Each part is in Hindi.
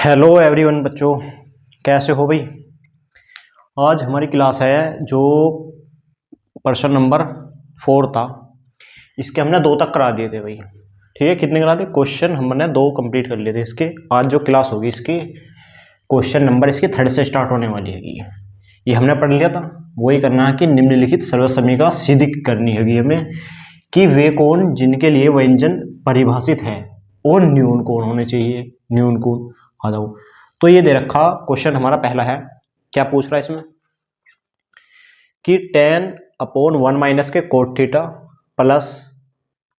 हेलो एवरीवन बच्चों, कैसे हो भाई। आज हमारी क्लास है जो पर्सन नंबर 4 था, इसके हमने 2 तक करा दिए थे भाई। ठीक है, कितने करा दिए क्वेश्चन हमने 2 कंप्लीट कर लिए थे इसके। आज जो क्लास होगी इसकी क्वेश्चन नंबर इसकी 3rd से स्टार्ट होने वाली है। ये हमने पढ़ लिया था, वही करना है कि निम्नलिखित सर्वसमीका सिद्ध करनी होगी हमें कि वे कोण जिनके लिए व्यंजन परिभाषित है और न्यून कोण होने चाहिए। न्यून कोण आ जाओ। तो ये दे रखा क्वेश्चन हमारा पहला है, क्या पूछ रहा है इसमें कि tan अपॉन 1 माइनस के cot theta plus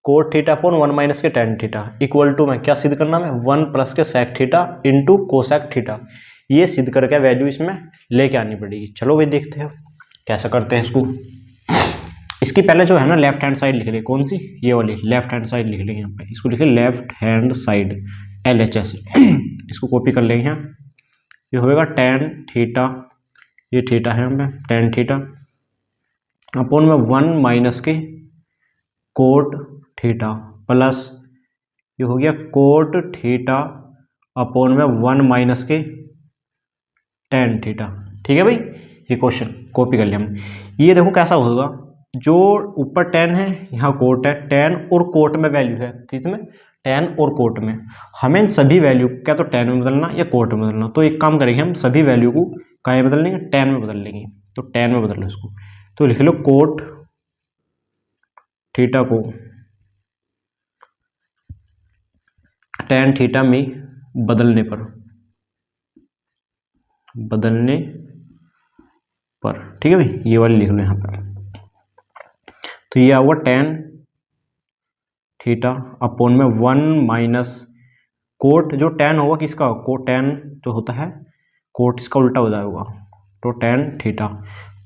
cot theta upon 1 minus के tan थीटा इक्वल टू में क्या सिद्ध करना है 1 प्लस के sec theta into cosec theta. ये सिद्ध करके वैल्यू इसमें लेके आनी पड़ेगी। चलो भाई देखते हैं कैसा करते हैं इसको। इसकी पहले जो है ना लेफ्ट हैंड साइड लिख ले, कौन सी, ये वाली लेफ्ट हैंड साइड लिख लेंगे यहाँ पे। इसको लिखे लेफ्ट हैंड साइड LHS। इसको कॉपी कर लेंगे यहाँ। ये होगा tan थीटा, ये थीटा है यहाँ पे tan थीटा अपॉन में 1 माइनस के कोट थीटा प्लस ये हो गया कोट थीटा अपॉन में 1 माइनस के tan थीटा। ठीक है भाई, ये क्वेश्चन कॉपी कर लिया हमने। ये देखो कैसा होगा, जो ऊपर tan है यहाँ कोट है, tan और कोट में वैल्यू है, किसमें, tan और कोट में। हमें इन सभी वैल्यू क्या तो tan में बदलना या कोट में बदलना। तो एक काम करेंगे हम सभी वैल्यू को कहाँ बदल लेंगे, tan में बदल लेंगे। तो tan में बदल लो इसको, तो लिख लो कोट थीटा को tan थीटा में बदलने पर ठीक है भाई, ये वाली लिख लो यहाँ पर। तो ये हुआ tan थीटा अपॉन में 1 माइनस कोट, जो tan होगा किसका, कोट tan जो होता है कोट इसका उल्टा हो जाएगा। तो tan थीटा,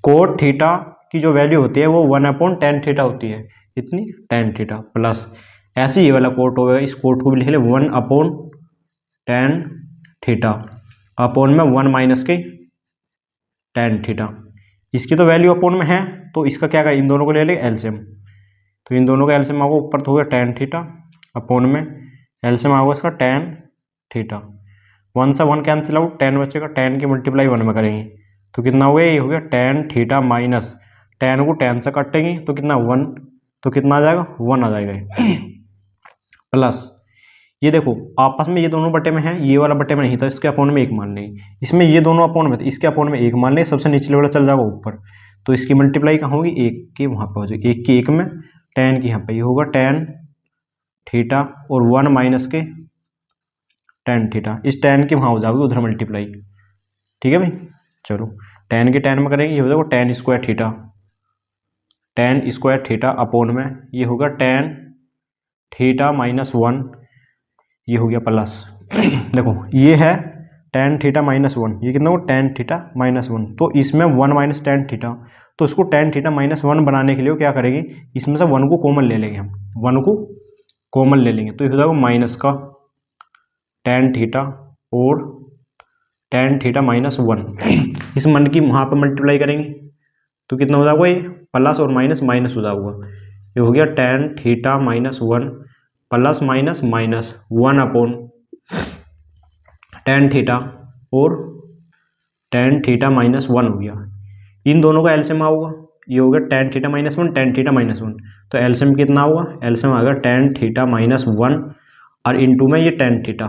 कोट थीटा की जो वैल्यू होती है वो 1 अपॉन tan थीटा होती है, इतनी tan थीटा प्लस ऐसे ही वाला कोट होगा, इस कोट को भी लिख ले 1 अपॉन tan थीटा अपॉन में 1 माइनस के tan थीटा। इसकी तो वैल्यू अपॉन में है, तो इसका क्या करें, इन दोनों को ले लेंगे एलसीएम। तो इन दोनों का एलसीएम आएगा, ऊपर तो हो गया tan थीटा अपॉन में एलसीएम आएगा इसका tan थीटा। 1 से 1 कैंसिल आउट, tan बचेगा, tan की मल्टीप्लाई 1 में करेंगे तो कितना हो गया, ये हो गया tan थीटा माइनस tan को tan से काटेंगे तो कितना 1, तो कितना आ जाएगा 1 आ जाएगा प्लस ये देखो आपस में ये दोनों बटे में है, ये वाला बटे में नहीं था, इसके अपोन में 1 मान लेंगे। इसमें ये दोनों अपोन में थे, इसके अपोन में 1 मान लेंगे, सबसे निचले वाला चल जाएगा ऊपर। तो इसकी मल्टीप्लाई कहाँ होगी, 1 की वहाँ पर हो जाएगी, 1 की 1 में tan की यहाँ पे ये होगा tan थीटा और 1 माइनस के tan थीटा, इस tan की वहाँ हो जाएगी उधर मल्टीप्लाई। ठीक है भाई, चलो tan के tan में करेंगे, ये हो जाएगा tan स्क्वायर थीटा अपोन में ये होगा tan थीटा माइनस 1, ये हो गया प्लस देखो ये है tan थीटा माइनस 1, ये कितना हो tan थीटा माइनस 1, तो इसमें 1 माइनस tan थीटा, तो इसको tan थीटा माइनस 1 बनाने के लिए क्या करेंगे, इसमें से 1 को कॉमन ले लेंगे हम, 1 को कॉमन ले लेंगे तो ये हो जाएगा माइनस का tan थीटा और tan थीटा माइनस 1। इस मन की वहाँ पर मल्टीप्लाई करेंगे तो कितना हो जाएगा, ये प्लस और माइनस माइनस हो जाएगा, ये हो गया tan theta minus 1 plus minus minus 1 upon tan theta और tan थीटा माइनस 1 हो गया। इन दोनों का एलसीएम होगा, ये हो गया tan theta minus 1 tan theta minus 1, तो एलसीएम कितना होगा, एलसीएम आ गया tan थीटा माइनस 1 और इनटू में ये tan थीटा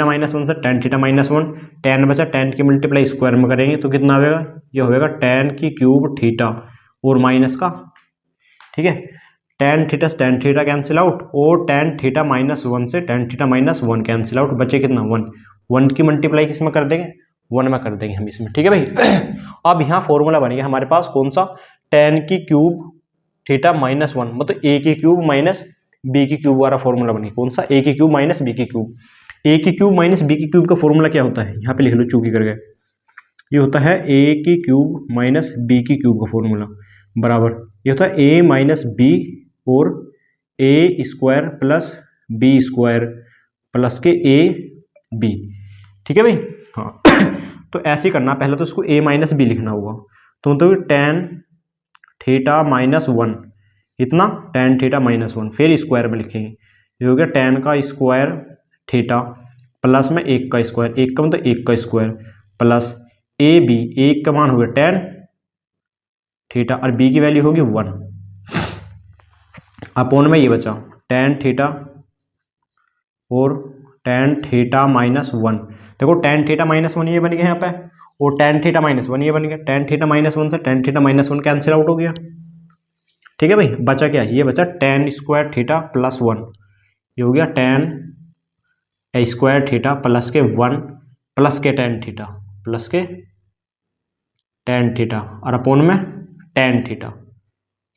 माइनस 1 से tan थीटा माइनस 1, tan बचा, tan की मल्टीप्लाई स्क्वायर में करेंगे तो कितना आएगा, ये होगा tan की क्यूब थीटा और माइनस का, ठीक है, tan थीटा से tan थीटा कैंसिल आउट और tan थीटा माइनस 1 से tan theta minus 1 cancel out, बचे कितना 1, 1 की मल्टीप्लाई किस में कर देंगे, 1 में कर देंगे हम इसमें। ठीक है भाई अब यहाँ फॉर्मूला बन गया हमारे पास कौन सा, tan की क्यूब थीटा माइनस 1, मतलब a की क्यूब माइनस b की क्यूब वाला फॉर्मूला बन गया। कौन सा, a की क्यूब माइनस b की क्यूब। a की क्यूब माइनस b की क्यूब का फॉर्मूला क्या होता है, यहाँ पे लिख लो चूकी करके, ये होता है a की क्यूब माइनस b की क्यूब का फॉर्मूला बराबर ये होता है a माइनस b और a square plus b square plus के a b। ठीक है भाई, हाँ तो ऐसे ही करना, पहले तो इसको a माइनस b लिखना होगा, तो मतलब tan थीटा माइनस 1 इतना tan थीटा माइनस 1, फिर स्क्वायर में लिखेंगे, ये हो गया tan का स्क्वायर थीटा प्लस में 1 का स्क्वायर, 1 का मतलब 1 का स्क्वायर प्लस ए बी, ए का मान हो गया टेन थीटा और बी की वैल्यू होगी 1 अपोन में ये बचा टेन थीटा और टेन थीटा माइनस 1। देखो टेन थीटा माइनस 1 ये बन गया यहाँ पे और टेन थीटा माइनस 1 ये बन गया। टेन थीटा माइनस 1 से tan theta minus 1 cancel out हो गया। ठीक है भाई, बचा क्या, ये बचा टेन स्क्वायर थीटा प्लस 1, ये हो गया टेन स्क्वायर थीटा प्लस के 1 प्लस के टेन थीटा प्लस के टेन थीटा और अपोन में टेन थीटा।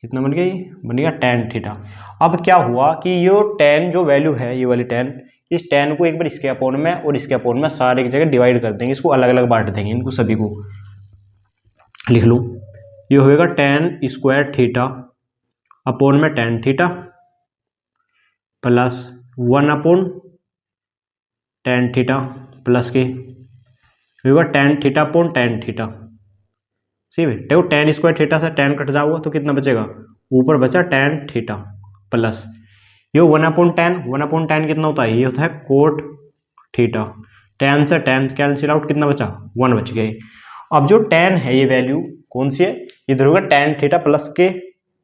कितना बन गया, ये बन गया टेन थीटा। अब क्या हुआ कि ये टेन जो वैल्यू है, ये वाली टेन, इस टेन को एक बार इसके अपोन में और इसके अपोन में सारे की जगह डिवाइड कर देंगे, इसको अलग अलग बांट देंगे, इनको सभी को लिख लो। ये होएगा टेन स्क्वायर थीटा अपोन में tan theta plus 1 upon tan theta plus के होगा tan theta upon tan theta. सही है, देखो टेन स्क्वायर थीटा से टेन कट जाओगे तो कितना बचेगा, ऊपर बचा टेन थीटा प्लस ये 1 अपॉन टेन कितना होता है, ये होता है कोट थीटा। टेन से टेन कैंसिल आउट, कितना बचा 1 बच गए। अब जो टेन है ये वैल्यू कौन सी है, इधर होगा टेन थीटा प्लस के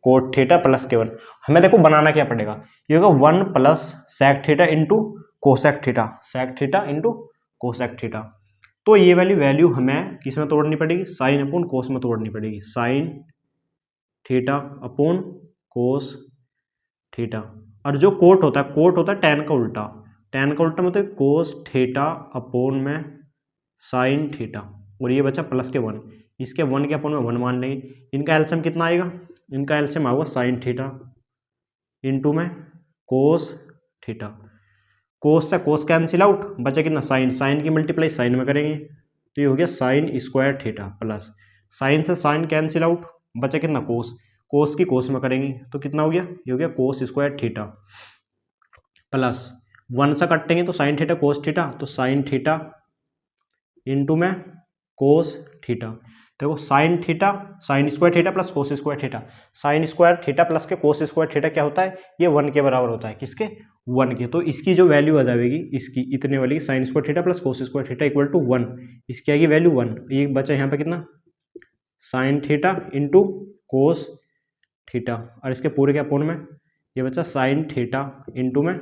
कोट थीटा प्लस के 1। हमें देखो बनाना क्या पड़ेगा, ये होगा 1 plus sec theta into cosec theta, sec theta into cosec theta. तो ये वाली वैल्यू हमें किस में तोड़नी पड़ेगी, साइन अपोन कोस में तोड़नी पड़ेगी, sine theta upon cos theta. और जो कोट होता है, कोट होता है टेन का उल्टा, टेन का उल्टा मतलब कोस थीटा अपोन में साइन थीटा और ये बचा प्लस के 1, इसके 1 के अपोन में 1 मान लेंगे। इनका एलसीएम कितना आएगा, इनका एलसीएम आएगा साइन थीटा इंटू में कोस थीटा, कोस से कोस कैंसिल आउट, बचा कितना साइन, साइन की मल्टीप्लाई साइन में करेंगे तो ये हो गया sine square theta plus sign से साइन कैंसिल आउट, बचा कितना कोस, कोस की कोस में करेंगे तो कितना हो गया, ये हो गया कोस स्क्वायर थीटा प्लस 1 से कटेंगे तो साइन थीटा कोस थीटा, तो साइन थीटा इंटू में कोस थीटा। देखो sine theta, sign square theta plus cos square theta, sign square theta plus के कोस स्क्वायर थीटा क्या होता है, ये 1 के बराबर होता है, किसके 1 के। तो इसकी जो वैल्यू आ जाएगी, इसकी इतने वाली sine square theta plus cos square theta equal to 1, इसकी आएगी वैल्यू 1। ये बचा यहाँ पे कितना sign theta into cos theta और इसके पूरे के अपोन में ये बचा साइन थीटा इंटू में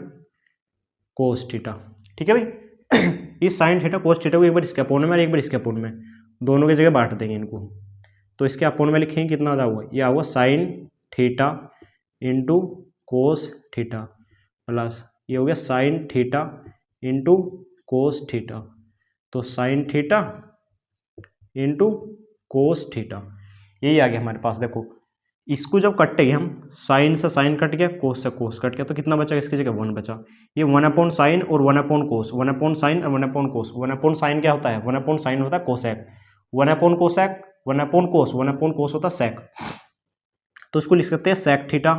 कोस थीटा। ठीक है भाई, इस साइन थीटा कोस थीटा को एक बार इसके अपोन में और एक बार इसके अपोन में, दोनों की जगह बांट देंगे इनको। तो इसके अपोन में लिखेंगे कितना आ हुआ, ये आऊगा sine theta into cos theta plus ये हो गया sine theta into cos theta, तो sine theta into cos theta यही आ गया हमारे पास। देखो इसको जब कटेंगे हम, साइन से साइन कट गया, कोस से कोस कट गया, तो कितना बचा, इसकी जगह 1 बचा। ये 1 अपॉन साइन और 1 अपॉन कोस, 1 अपॉन साइन और 1 अपॉन कोस। 1 अपॉन साइन क्या होता है, 1 अपॉन साइन होता है कोसेक, 1 अपॉन कोसेक 1 अपॉन कोस, 1 अपॉन कोस होता है सेक, तो इसको लिख सकते हैं सेक थीटा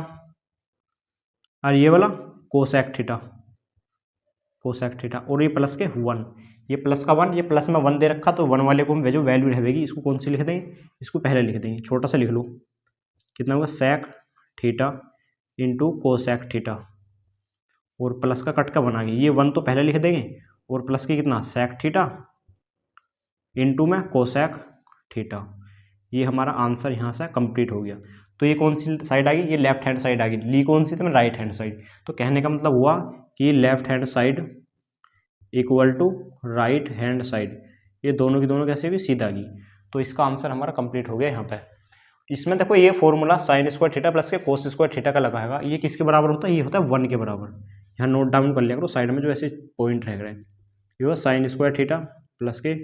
और ये वाला कोसेक थीटा, कोसेक थीटा और ये प्लस के 1, ये प्लस का 1, ये प्लस में 1 दे रखा तो 1 वाले को हम जो वैल्यू रहेगी इसको कौन सी लिख देंगे, इसको पहले लिख देंगे, छोटा सा लिख लो, कितना होगा sec theta into cosec theta और प्लस का कट का बना गया, ये 1 तो पहले लिख देंगे और प्लस की कितना सेक थीटा इंटू में कोसेक थीटा। ये हमारा आंसर यहाँ से कंप्लीट हो गया। तो ये कौन सी साइड आ गई, ये लेफ्ट हैंड साइड आ गई, ली कौन सी थी, राइट हैंड साइड। तो कहने का मतलब हुआ कि left hand side equal to right hand side, ये दोनों की दोनों कैसे भी सीधा गई। तो इसका आंसर हमारा कंप्लीट हो गया यहाँ पे। इसमें देखो ये formula sine square theta plus के कोस स्क्वायर थीटा का लगाएगा, ये किसके बराबर होता है, ये होता है 1 के बराबर। यहाँ नोट डाउन कर लिया करो साइड में जो ऐसे पॉइंट रह रहे हैं, ये हो साइन स्क्वायर थीटा प्लस के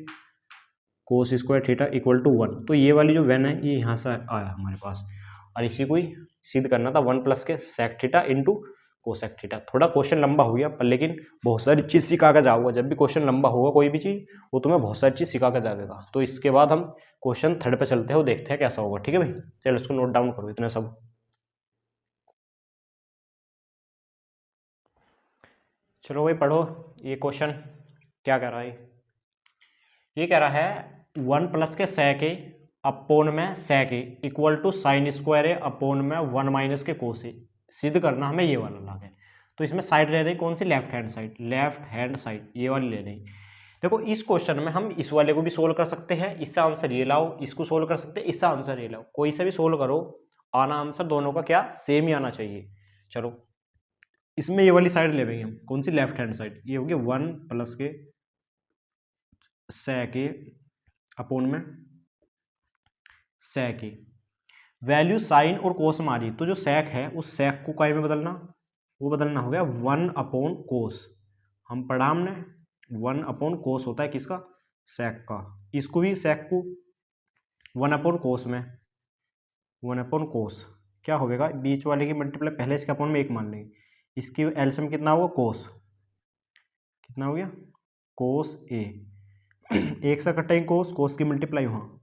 cos square theta equal to 1। तो ये वाली जो वैन है ये यहाँ से आया हमारे पास और इसी को ही सिद्ध करना था 1 प्लस के sec theta into cosec theta. थोड़ा क्वेश्चन लंबा हो गया पर लेकिन बहुत सारी चीज़ सिखा कर जाऊंगा। जब भी क्वेश्चन लंबा होगा कोई भी चीज़ वो तुम्हें बहुत सारी चीज़ सिखा कर जाएगा। तो इसके बाद हम क्वेश्चन 3 पे चलते हैं, वो देखते हैं कैसा होगा। ठीक है भाई, चलो इसको नोट डाउन करो इतने सब। चलो भाई पढ़ो ये क्वेश्चन क्या कह रहा है। ये कह रहा है 1 प्लस के सेक ए अपोन में sec A equal to sine square A upon में 1 माइनस के कोस ए। सिद्ध करना हमें ये वाला लाग है। तो इसमें साइड ले रही कौन सी, left hand side, left hand side ये वाली ले रही। देखो इस क्वेश्चन में हम इस वाले को भी सोल्व कर सकते हैं, इससे आंसर ये लाओ, इसको सोल्व कर सकते हैं, इससे आंसर ये लाओ, कोई से भी सोल्व करो, आना आंसर दोनों का क्या सेम ही आना चाहिए। चलो इसमें ये वाली साइड ले लेंगे हम, कौन सी, लेफ्ट हैंड साइड, ये होगी 1 प्लस के sec के अपोन में sec के, वैल्यू साइन और कोस में आ रही, तो जो sec है उस sec को काय में बदलना, वो बदलना हो गया 1 अपॉन कोस। हम पढ़ा हमने 1 अपॉन कोस होता है किसका, sec का, इसको भी sec को 1 अपॉन कोस में, 1 अपॉन कोस क्या होगा, बीच वाले की मल्टीप्लाई पहले इसके अपॉन में 1 मान लेंगे, इसकी एलसीएम कितना होगा, कोस कितना हो गया, कोस ए, एक से कटेंगे कोस, कोस की मल्टीप्लाई वहाँ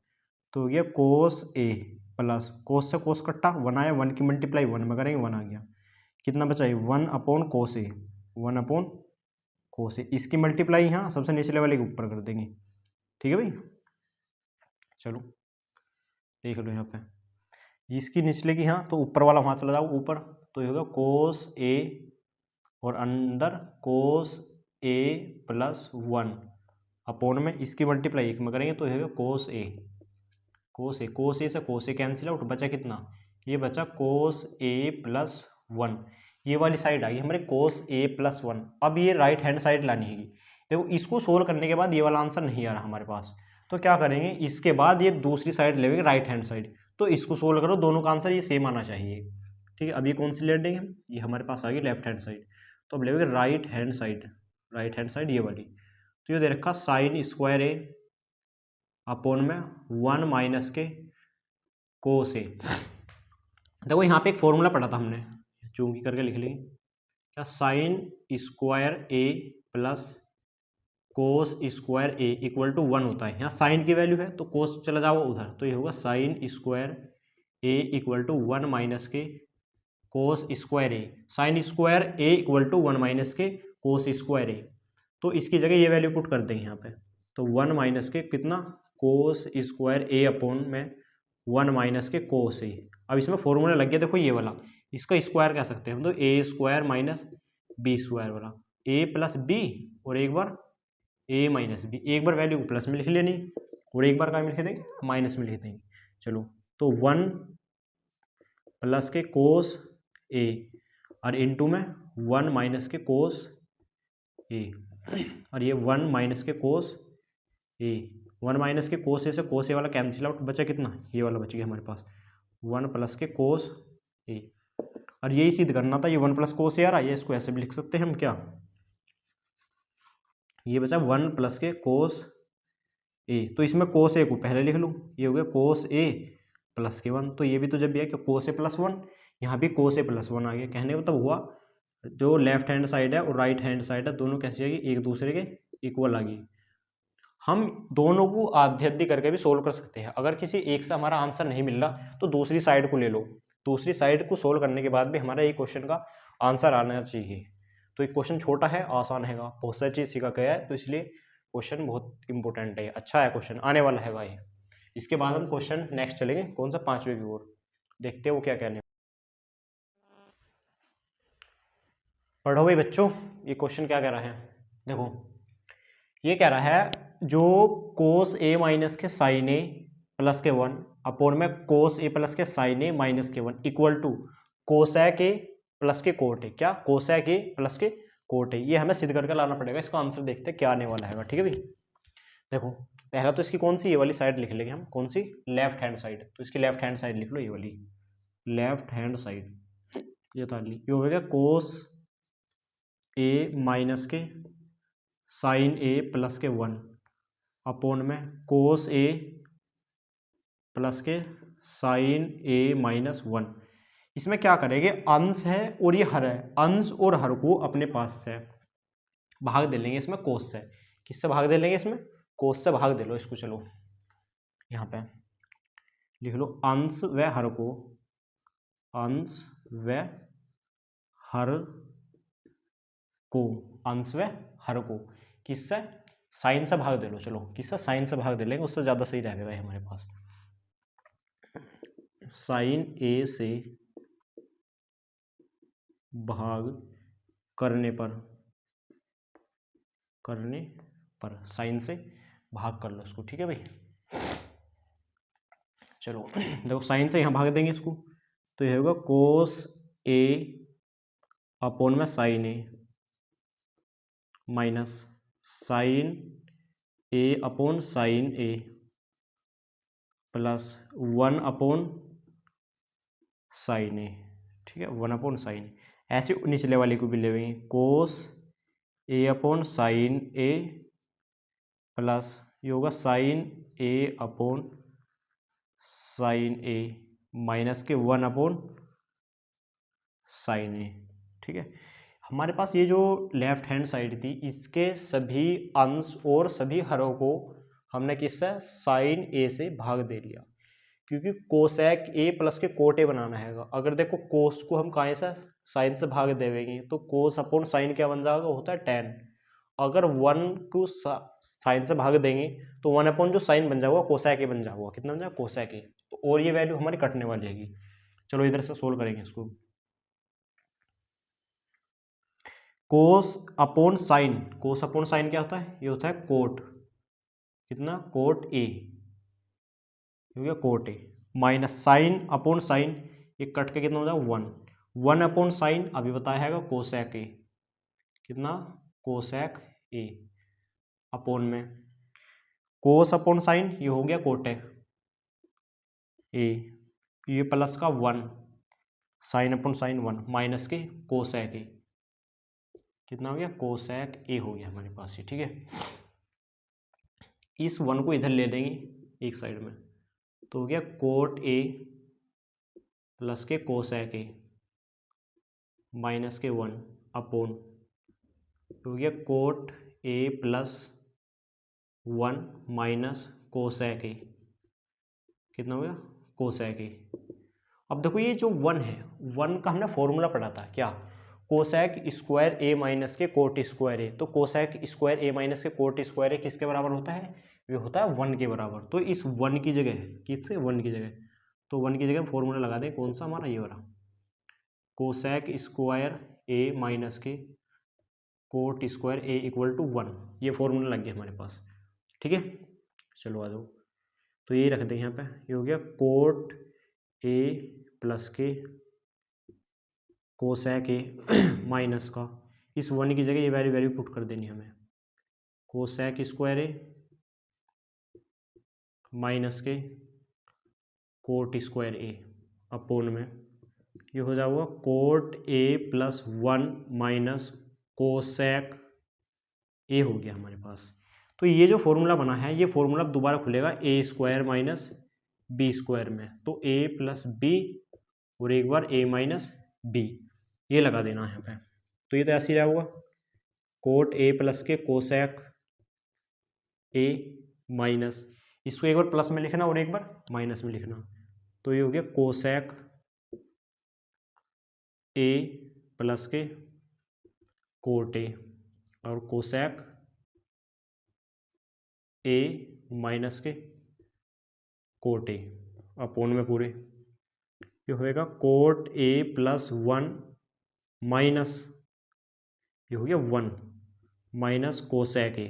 तो हो गया कोस ए प्लस कोस से कोस कट्टा 1 आया, 1 की मल्टीप्लाई 1 में करेंगे 1 आ गया, कितना बचा है 1 अपॉन कोस ए, 1 अपॉन कोस ए, इसकी मल्टीप्लाई यहाँ सबसे निचले वाले के ऊपर कर देंगे, ठीक है भाई। चलो देख लो यहाँ पे, इसकी निचले की यहाँ तो ऊपर वाला वहाँ चला जाओ ऊपर, तो ये होगा कोस ए और अंदर कोस ए प्लस 1 अपोन में इसकी मल्टीप्लाई 1 में करेंगे तो ये होगा कोस ए, कोस ए, कोस ए से कोस ए कैंसिल आउट, बचा कितना, ये बचा कोस ए प्लस 1, ये वाली साइड आ गई हमारे कोस ए प्लस 1। अब ये राइट हैंड साइड लानी है, देखो इसको सोल्व करने के बाद ये वाला आंसर नहीं आ रहा हमारे पास, तो क्या करेंगे, इसके बाद ये दूसरी साइड लेंगे राइट हैंड साइड, तो इसको सोल्व करो, दोनों का आंसर ये सेम आना चाहिए, ठीक है। अभी कौन सी ले लेंगे हम, ये हमारे पास आ गई लेफ्ट हैंड साइड, तो अब लेंगे right hand side, right hand side ये वाली, तो ये दे रखा साइन स्क्वायर ए अपोन में 1 माइनस के कोस ए। देखो यहाँ पे एक फॉर्मूला पढ़ा था हमने, चूंकि करके लिख लेंगे, क्या sine square A plus cos square A equal to 1 होता है, यहाँ साइन की वैल्यू है तो कोस चला जाओ उधर, तो ये होगा sine square A equal to 1 minus के cos square A, sine square A equal to 1 minus के कोस स्क्वायर ए, तो इसकी जगह ये वैल्यू पुट कर देंगे यहाँ पे, तो 1 माइनस के कितना कोस स्क्वायर ए अपॉन में 1 माइनस के कोस ए। अब इसमें फॉर्मूला लग गया, देखो ये वाला, इसका स्क्वायर कह सकते हैं हम, तो ए स्क्वायर माइनस बी स्क्वायर वाला, ए प्लस बी और एक बार ए माइनस बी, एक बार वैल्यू को प्लस में लिख लेनी और एक बार क्या में लिख देंगे, माइनस में लिख देंगे। चलो तो 1 प्लस के कोस ए और इनटू में 1 माइनस के कोस ए, और ये 1 माइनस के कोस ए, 1 माइनस के कोस ए से कोस ए वाला कैंसिल आउट, बचा कितना, ये वाला बच गया हमारे पास 1 प्लस के कोस ए, और यही सिद्ध करना था, ये 1 प्लस कोस ए आ रहा है, ये इसको ऐसे भी लिख सकते हैं हम, क्या ये बचा 1 प्लस के कोस ए, तो इसमें कोस ए को पहले लिख लूँ, ये हो गया कोस ए प्लस के 1, तो ये भी तो जब भी है कि कोस ए प्लस 1, यहाँ भी कोस ए प्लस 1 आ गया, कहने का मतलब हुआ जो लेफ्ट हैंड साइड है और राइट हैंड साइड है दोनों कैसी आएगी, एक दूसरे के इक्वल आ गई। हम दोनों को आधी आधी करके भी सोल्व कर सकते हैं, अगर किसी एक से हमारा आंसर नहीं मिल रहा तो दूसरी साइड को ले लो, दूसरी साइड को सोल्व करने के बाद भी हमारा एक क्वेश्चन का आंसर आना चाहिए। तो एक क्वेश्चन छोटा है, आसान है, बहुत सारी चीज़ सीखा गया है, तो इसलिए क्वेश्चन बहुत इंपॉर्टेंट है, अच्छा है क्वेश्चन, आने वाला है भाई। इसके बाद हम क्वेश्चन नेक्स्ट चलेंगे, कौन सा, 5वें की ओर, देखते हैं वो क्या कहने। पढ़ो भाई बच्चों, ये क्वेश्चन क्या कह रहा है, देखो ये कह रहा है जो कोस ए माइनस के साइन ए प्लस के 1 अपोन में कोस ए प्लस के साइन ए माइनस के 1 equal to cosec A plus के कोट ए, क्या कोसैक ए प्लस के कोट ए, ये हमें सिद्ध करके लाना पड़ेगा, इसका आंसर देखते हैं क्या आने वाला है, ठीक है भाई। देखो पहला तो इसकी कौन सी, ये वाली साइड लिख लेंगे हम, कौन सी, लेफ्ट हैंड साइड, तो इसकी लेफ्ट हैंड साइड लिख लो, ये वाली लेफ्ट हैंड साइड, ये तो ये हो गया कोस ए माइनस के साइन ए प्लस के 1 अपोन में कोस ए प्लस के साइन ए माइनस 1। इसमें क्या करेंगे, अंश है और ये हर है, अंश और हर को अपने पास से भाग दे लेंगे, इसमें कोस से, किससे भाग दे लेंगे, इसमें कोस से भाग दे लो इसको। चलो यहाँ पे लिख लो अंश व हर को, अंश व हर को, अंश व हर को किससे, साइन से भाग दे लो, चलो किससे, साइन से भाग दे लेंगे, उससे ज़्यादा सही रहेगा हमारे पास, साइन ए से भाग करने पर साइन से भाग कर लो इसको, ठीक है भाई। चलो देखो साइन से यहाँ भाग देंगे इसको, तो ये होगा कोस ए अपॉन में sign A minus sign A upon sine A plus 1 upon sine ए, ठीक है, 1 अपॉन साइन। ऐसे निचले वाले को भी ले लेंगे, कोस ए अपॉन साइन ए प्लस ये होगा sign A upon sine A minus के 1 अपॉन साइन ए, ठीक है। हमारे पास ये जो लेफ्ट हैंड साइड थी इसके सभी अंश और सभी हरों को हमने किससे साइन ए से भाग दे लिया, क्योंकि कोसेक ए प्लस के कोट ए बनाना है। अगर देखो कोस को हम कहाँ से साइन से भाग देंगे तो कोस अपॉन साइन क्या बन जाएगा, होता है टेन। अगर 1 को साइन से भाग देंगे तो 1 अपॉन जो साइन बन जाएगा कोसेक ए बन जाएगा, कितना बन जाएगा कोसेक ए। तो और ये वैल्यू हमारी कटने वाली है। चलो इधर से सोल्व करेंगे इसको। कोस अपॉन साइन क्या होता है, ये होता है कोट, कितना कोट ए, हो गया cot A minus sine upon sine, ये कट के कितना हो जाएगा 1 अपॉन साइन अभी बताया है कोसेक ए, कितना कोसेक ए अपॉन में कोस अपॉन साइन ये हो गया कोटेक ए, ये प्लस का 1 साइन अपॉन साइन 1 माइनस के कोसेक ए, कितना हो गया कोसेक ए हो गया हमारे पास ये, ठीक है। इस 1 को इधर ले लेंगे एक साइड में, तो हो गया कोट ए प्लस के कोसेक ए माइनस के 1 अपॉन, तो हो गया cot A plus 1 minus cosec ए, कितना हो गया कोसेक ए। अब देखो ये जो 1 है 1 का हमने फॉर्मूला पढ़ा था क्या, कोसेक स्क्वायर ए माइनस के कोट स्क्वायर ए। तो कोसेक स्क्वायर ए माइनस के कोट स्क्वायर ए किसके बराबर होता है, ये होता है 1 के बराबर। तो इस 1 की जगह किससे 1 की जगह, तो 1 की जगह फॉर्मूला लगा दें, कौन सा हमारा ये वाला कोसेक स्क्वायर ए माइनस के cot square A equal to 1, ये फॉर्मूला लग गया हमारे पास, ठीक है। चलो आ जाओ, तो ये रख दें यहाँ पे, ये हो गया कोट ए प्लस के कोसेक ए माइनस का इस 1 की जगह ये वैल्यू पुट कर देनी हमें, कोसेक स्क्वायर ए माइनस के कोट स्क्वायर ए अपोन में ये हो जाएगा cot A plus 1 minus cosec ए हो गया हमारे पास। तो ये जो फॉर्मूला बना है ये फॉर्मूला दोबारा खुलेगा ए स्क्वायर माइनस बी स्क्वायर में, तो ए प्लस बी और एक बार ए माइनस बी ये लगा देना है यहाँ पे। तो ये तो ऐसे ही रहेगा कोट ए प्लस के कोसेक ए माइनस, इसको एक बार प्लस में लिखना और एक बार माइनस में लिखना, तो ये हो गया कोसेक ए प्लस के कोट ए और कोसेक ए माइनस के कोट ए अपोन में पूरे ये होएगा कोट ए प्लस 1 माइनस ये हो गया 1 माइनस कोसेक ए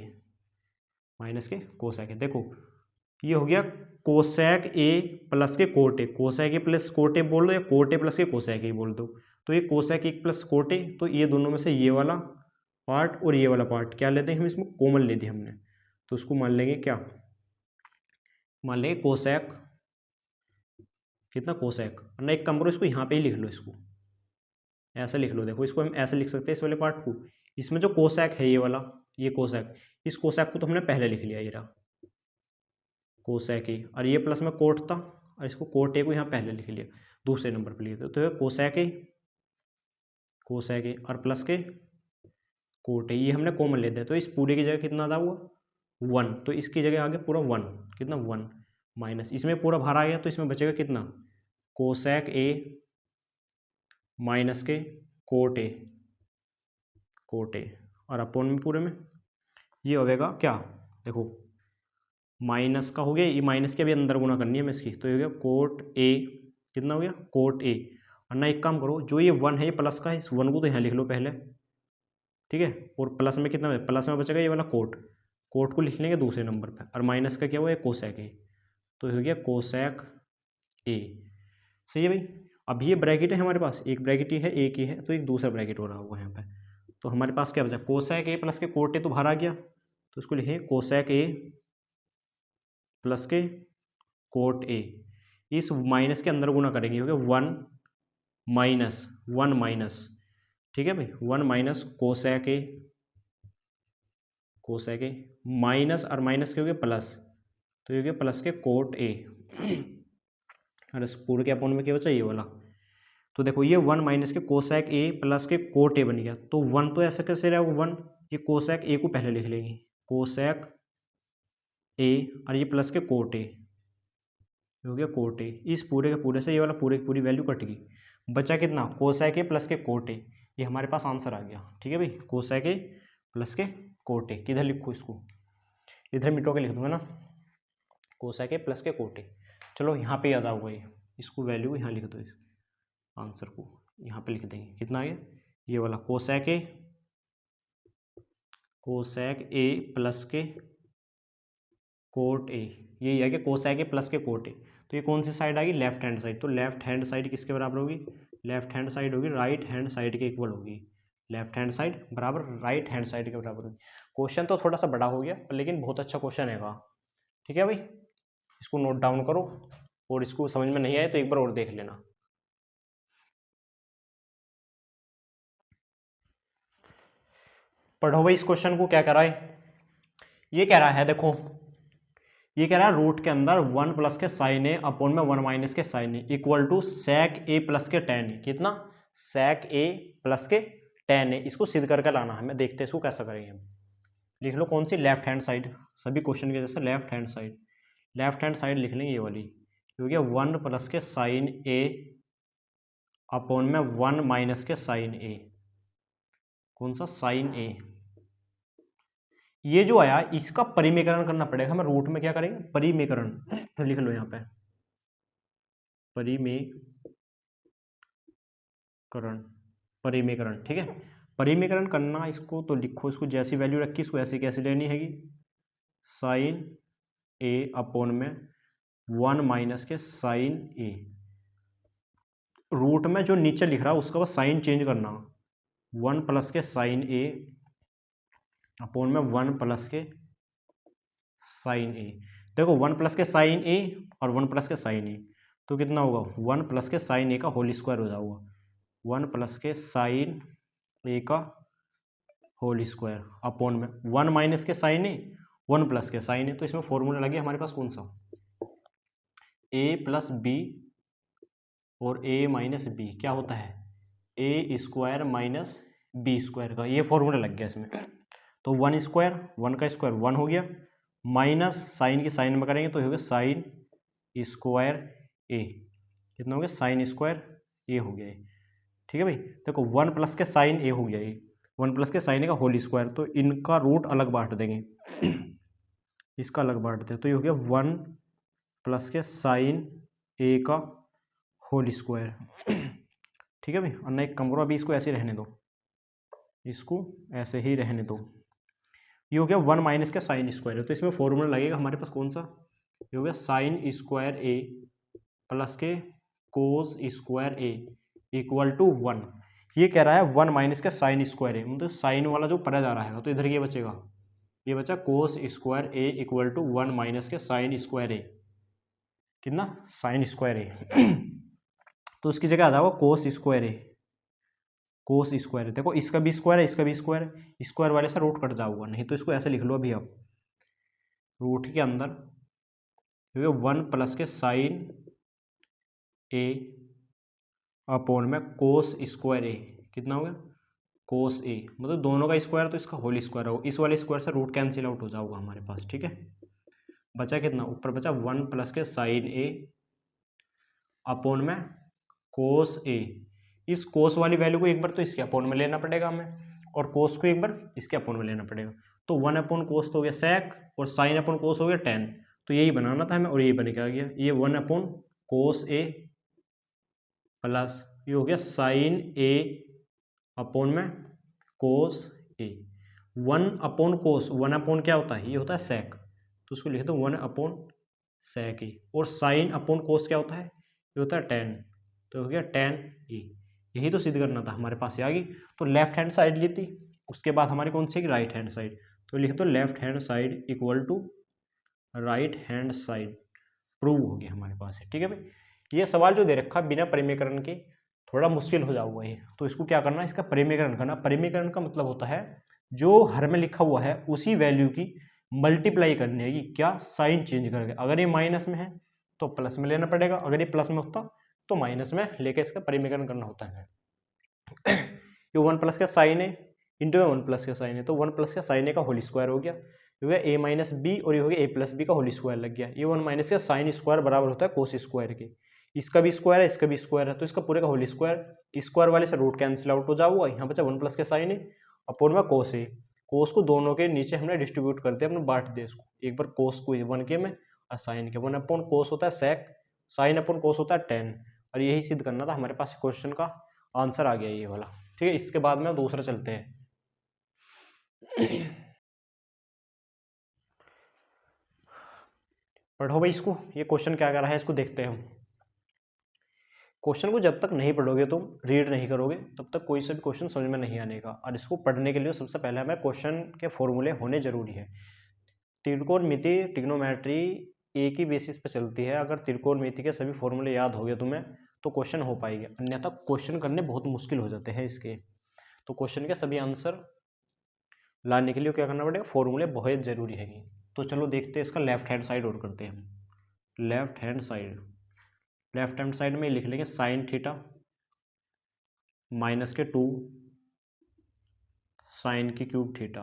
माइनस के कोसेक ए। देखो ये हो गया कोसेक ए प्लस के cot A, cosec A plus cot A बोल दो या कोट ए प्लस के कोसेक ए बोल दो। तो ये cosec A plus cot A, तो ये दोनों में से ये वाला पार्ट और ये वाला पार्ट क्या लेते हैं हम, इसमें कॉमन ले दिया हमने, तो उसको मान लेंगे क्या, मान लेंगे कोसेक, कितना कोसेक, ना एक काम करो इसको यहाँ पे ही लिख लो, इसको ऐसे लिख लो। देखो इसको हम ऐसे लिख सकते हैं इस वाले पार्ट को, इसमें जो कोसेक है ये वाला ये कोसेक, इस कोसेक को तो हमने पहले लिख लिया, ये रहा कोसेक ए, और ये प्लस में कोट था और इसको कोट ए को यहाँ पहले लिख लिया, दूसरे नंबर पर लिखे तो कोसेक ए और प्लस के कोट ए, ये हमने कॉमन लेते हैं। तो इस पूरे की जगह कितना था वो 1, तो इसकी जगह आगे पूरा 1, कितना 1 माइनस इसमें पूरा भार आ गया, तो इसमें बचेगा कितना कोसेक ए माइनस के कोट ए और अपोन में पूरे में ये होगा क्या, देखो माइनस का हो गया, ये माइनस के अभी अंदर गुना करनी है मैं इसकी, तो ये हो गया कोट ए, कितना हो गया कोट ए। और ना एक काम करो, जो ये 1 है ये प्लस का है, इस 1 को तो यहाँ लिख लो पहले, ठीक है। और प्लस में कितना, प्लस में बचेगा ये वाला कोट, कोट को लिख लेंगे दूसरे नंबर पर, और माइनस का क्या हुआ है कोसेक ए, तो हो गया कोसेक ए। सही है भाई। अब ये ब्रैकेट है हमारे पास, एक ब्रैकेट ही है, एक ही है, तो एक दूसरा ब्रैकेट हो रहा होगा यहाँ पे, तो हमारे पास क्या बचा, कोसेक ए प्लस के कोट ए तो बाहर आ गया, तो इसको लिखें कोसेक ए प्लस के कोट ए, इस माइनस के अंदर गुना करेंगे, हो गया 1 माइनस, ठीक है भाई, 1 माइनस कोसेक ए माइनस, और माइनस के हो गया प्लस, तो ये हो गया प्लस के कोट ए, और इस पूरे के अपोन में क्या बचा ये वाला, तो देखो ये 1 माइनस के कोसेक ए प्लस के कोट ए बन गया, तो 1 तो ऐसा कैसे रहा 1, ये कोसेक ए को पहले लिख लेंगे, कोसेक ए, और ये प्लस के कोट ए, हो गया कोट ए, इस पूरे के पूरे से ये वाला पूरे की पूरी वैल्यू कट गई, बचा कितना कोसेक ए प्लस के कोट ए, ये हमारे पास आंसर आ गया। ठीक है भाई, कोसेक ए प्लस के कोट ए, किधर लिखूँ इसको, इधर मिटो के लिख दूंगा ना, कोसेक ए प्लस के कोट ए। चलो यहाँ पे याद आऊगा ये, इसको वैल्यू यहाँ लिख दो, इस आंसर को यहाँ पे लिख देंगे, कितना आ गया ये वाला कोसेक ए प्लस के कोट ए, यही है कि कोसेक ए प्लस के कोट ए, तो ये कौन सी साइड आ गई, लेफ्ट हैंड साइड, तो लेफ्ट हैंड साइड किसके बराबर होगी, लेफ्ट हैंड साइड होगी राइट हैंड साइड के इक्वल होगी, लेफ्ट हैंड साइड बराबर राइट हैंड साइड के बराबर होगी। क्वेश्चन तो थोड़ा सा बड़ा हो गया, लेकिन बहुत अच्छा क्वेश्चन है वहाँ। ठीक है भाई, इसको नोट डाउन करो, और इसको समझ में नहीं आए तो एक बार और देख लेना। पढ़ो भाई इस क्वेश्चन को, क्या कह रहा है, ये कह रहा है देखो, ये कह रहा है रूट के अंदर 1 प्लस के साइन ए अपॉन में 1 माइनस के sine A equal to sec A plus के टेन ए, कितना सेक ए प्लस के टेन ए, इसको सिद्ध करके लाना है, मैं देखते हैं इसको कैसा करेंगे हम। लिख लो कौन सी, लेफ्ट हैंड साइड, सभी क्वेश्चन के जैसे left hand side, left hand side लिख लेंगे ये वाली, हो गया 1 प्लस के साइन ए अपॉन में 1 माइनस के साइन ए, कौन सा साइन ए, ये जो आया इसका परिमेकरण करना पड़ेगा हमें, रूट में क्या करेंगे परिमेकरण, लिख लो यहाँ पे परिमेकरण, ठीक है, परिमेकरण करना इसको, तो लिखो इसको जैसी वैल्यू रखी इसको ऐसी कैसे लेनी हैगी, साइन ए अपॉन में 1 माइनस के साइन ए, रूट में जो नीचे लिख रहा है उसका बस साइन चेंज करना, 1 प्लस के साइन ए अपॉन में 1 प्लस के साइन ए, देखो 1 प्लस के साइन ए और 1 प्लस के साइन ए, तो कितना होगा 1 प्लस के साइन ए का होल स्क्वायर हो जाएगा, 1 प्लस के साइन ए का होल स्क्वायर अपॉन में 1 माइनस के साइन ए 1 प्लस के साइन ए, तो इसमें फॉर्मूला लगे हमारे पास कौन सा, ए प्लस बी और ए माइनस बी क्या होता है ए स्क्वायर माइनस बी स्क्वायर का, ये फॉर्मूला लग गया इसमें, तो 1 स्क्वायर 1 का स्क्वायर 1 हो गया, माइनस साइन की साइन में करेंगे तो हो गया साइन स्क्वायर ए, कितना हो गया साइन स्क्वायर ए हो गया ये। ठीक है भाई, देखो 1 प्लस के साइन ए हो गया ये, 1 प्लस के साइन ए का होल स्क्वायर, तो इनका रूट अलग बांट देंगे, इसका अलग बांट दें, तो ये हो गया 1 प्लस के साइन ए का होल स्क्वायर। ठीक है भाई, और नहीं कम करो, अभी इसको ऐसे रहने दो, इसको ऐसे ही रहने दो, ये हो गया 1 माइनस का साइन स्क्वायर है, तो इसमें फॉर्मूला लगेगा हमारे पास कौन सा, ये हो गया साइन स्क्वायर ए प्लस के cos square A equal to 1, ये कह रहा है 1 माइनस का साइन स्क्वायर ए, मतलब साइन वाला जो पढ़ा जा रहा है, तो इधर ये बचेगा, ये बचा cos square A equal to 1 minus के साइन स्क्वायर ए, कितना साइन स्क्वायर ए, तो उसकी जगह आ जाएगा कोस स्क्वायर ए, कोस स्क्वायर, देखो इसका भी स्क्वायर है इसका भी स्क्वायर है, स्क्वायर वाले से रूट कट जाऊंगा, नहीं तो इसको ऐसे लिख लो अभी आप, रूट के अंदर 1 प्लस के साइन ए अपॉन में कोस स्क्वायर ए, कितना हो गया कोस ए, मतलब दोनों का स्क्वायर तो इसका होल स्क्वायर होगा, इस वाले स्क्वायर से रूट कैंसिल आउट हो जाऊंगा हमारे पास। ठीक है, बचा कितना, ऊपर बचा 1 प्लस के साइन ए अपॉन में कोस ए, इस कोस वाली वैल्यू को एक बार तो इसके अपोन में लेना पड़ेगा हमें, और कोस को एक बार इसके अपोन में लेना पड़ेगा, तो 1 अपॉन कोस तो हो गया सेक, और साइन अपॉन कोस हो गया टेन, तो यही बनाना था हमें, और यही बन के आ गया, ये 1 अपॉन कोस ए प्लस ये हो गया साइन ए अपॉन में कोस ए। 1/कोस, 1 क्या होता है, ये होता है सेक, तो उसको लिख दो 1/सेक ए। और sin/कोस क्या होता है, ये होता है tan, तो हो गया tan ए। यही तो सिद्ध करना था, हमारे पास आ गई। तो लेफ्ट हैंड साइड ली थी, उसके बाद हमारी कौन सी, राइट हैंड साइड, तो लिख दो left hand side equal to right hand side, prove हो गया हमारे पास है। ठीक है भाई, ये सवाल जो दे रखा बिना परिमीकरण के थोड़ा मुश्किल हो जाऊगा ये, तो इसको क्या करना, इसका परिमीकरण करना। परिमीकरण का मतलब होता है जो हर में लिखा हुआ है उसी वैल्यू की मल्टीप्लाई करनी है, क्या, साइन चेंज करके। अगर ये माइनस में है तो प्लस में लेना पड़ेगा, अगर ये प्लस में होता तो माइनस में लेके इसका परिमीकरण करना होता है। ये 1 प्लस का साइन है इंटू 1 प्लस का साइन है, तो 1 प्लस का साइन ए का होल स्क्वायर हो गया, ये हो गया a माइनस बी, और ये हो गया a प्लस बी का होल स्क्वायर लग गया। ये 1 माइनस का साइन स्क्वायर बराबर होता है कोस स्क्वायर के, इसका भी स्क्वायर है, इसका भी स्क्वायर है, तो इसका पूरे का होल स्क्वायर, स्क्वायर वाले से रूट कैंसिल आउट हो जाऊगा, यहाँ बचा 1 प्लस का साइन है अपोन में कोस है। कोस को दोनों के नीचे हमने डिस्ट्रीब्यूट कर दिया, हमने बांट दिया इसको, एक बार कोस को 1 के में और साइन के, 1 कोस होता है सेक, साइन अपन कोस होता है टेन, और यही सिद्ध करना था। हमारे पास क्वेश्चन का आंसर आ गया ये वाला। ठीक है, इसके बाद में दूसरा चलते हैं। पढ़ो भाई इसको, ये क्वेश्चन क्या कर रहा है इसको देखते हैं हम। क्वेश्चन को जब तक नहीं पढ़ोगे, तुम रीड नहीं करोगे, तब तक कोई सा भी क्वेश्चन समझ में नहीं आने का। और इसको पढ़ने के लिए सबसे पहले हमें क्वेश्चन के फॉर्मूले होने जरूरी है। त्रिकोणमिति, ट्रिग्नोमेट्री एक ही बेसिस पे चलती है। अगर त्रिकोणमिति के सभी फॉर्मूले याद हो गए तुम्हें तो क्वेश्चन हो पाएंगे, अन्यथा क्वेश्चन करने बहुत मुश्किल हो जाते हैं इसके। तो क्वेश्चन के सभी आंसर लाने के लिए क्या करना पड़ेगा, फॉर्मूले बहुत जरूरी है। तो चलो देखते हैं इसका लेफ्ट हैंड साइड और करते हैं हम। Left hand side, left hand side में लिख लेंगे साइन थीटा माइनस के 2 साइन की क्यूब थीटा,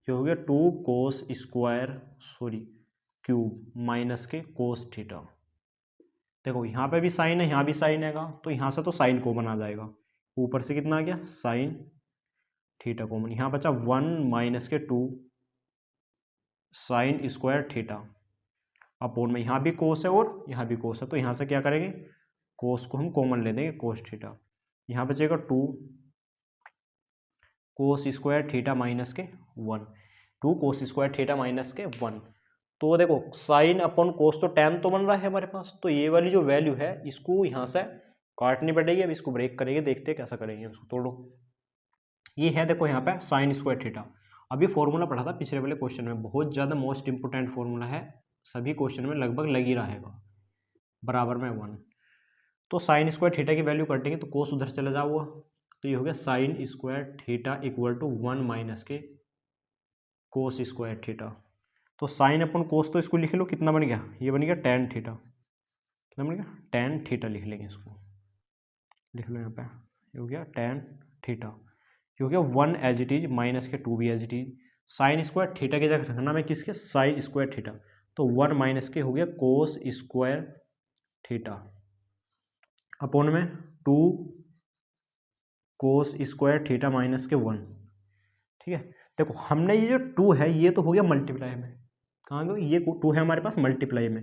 ये हो गया 2 कोस स्क्वायर क्यूब माइनस के कोस थीटा। देखो यहाँ पे भी साइन है, यहाँ भी साइन है, तो यहाँ से तो साइन कॉमन आ जाएगा, ऊपर से कितना आ गया साइन थीटा कॉमन, यहाँ बचा 1 माइनस के 2 साइन स्क्वायर थीटा अपोन में, यहाँ भी कोस है और यहाँ भी कोस है, तो यहाँ से क्या करेंगे, कोस को हम कॉमन ले देंगे, कोस थीटा। यहाँ बचेगा 2 कोस स्क्वायर थीटा माइनस के 1, 2 कोस स्क्वायर थीटा माइनस के 1। तो देखो साइन अपॉन कोस तो tan तो बन रहा है हमारे पास, तो ये वाली जो वैल्यू है इसको यहाँ से काटनी पड़ेगी। अब इसको ब्रेक करेंगे, देखते हैं कैसा करेंगे, उसको तोड़ो। ये है देखो यहाँ पे साइन स्क्वायर थीटा, अभी फॉर्मूला पढ़ा था पिछले वाले क्वेश्चन में, बहुत ज़्यादा मोस्ट इंपोर्टेंट फॉर्मूला है, सभी क्वेश्चन में लगभग लग ही रहेगा, बराबर में 1। तो साइन स्क्वायर थीटा की वैल्यू कटेंगे तो कोस उधर चला जाऊगा, तो ये हो गया sine square theta equal to 1 minus के कोस स्क्वायर थीटा। तो साइन अपन कोस तो इसको लिख लो, कितना बन गया, ये बन गया tan थीटा, कितना बन गया tan थीटा, लिख लेंगे इसको, लिख लो यहाँ पे, ये हो गया tan थीटा, ये हो गया 1 एज इट इज माइनस के 2 भी as it is, sine square theta की जगह रखना मैं किसके, साइन स्क्वायर थीटा, तो 1 माइनस के हो गया कोस स्क्वायर थीटा अपोन में 2 कोस स्क्वायर थीटा माइनस के 1। ठीक है, देखो हमने ये जो 2 है ये तो हो गया मल्टीप्लाई में, कहाँ गया ये 2 है हमारे पास मल्टीप्लाई में,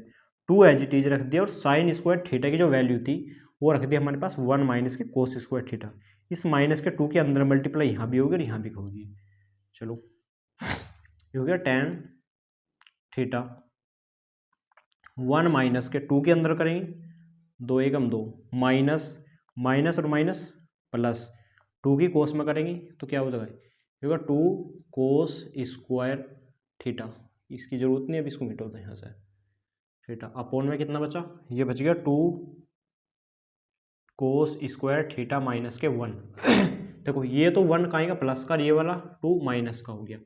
2 एज इट इज रख दिया, और साइन स्क्वायर थीटा की जो वैल्यू थी वो रख दिया हमारे पास 1 माइनस के कोस स्क्वायर थीटा। इस माइनस के 2 के अंदर मल्टीप्लाई यहाँ भी होगी और यहाँ भी होगी। चलो ये हो गया tan थीटा, 1 माइनस के 2 के अंदर करेंगे, 2 एकम 2 माइनस माइनस और माइनस प्लस, 2 की कोस में करेंगे तो क्या हो जाएगा 2 कोस स्क्वायर थीटा, इसकी जरूरत नहीं है, अब इसको मिटा दो यहाँ से, थीटा अपोन में कितना बचा, ये बच गया 2 कोस स्क्वायर थीटा माइनस के 1। देखो ये तो 1 का आएगा प्लस का, ये वाला 2 माइनस का हो गया,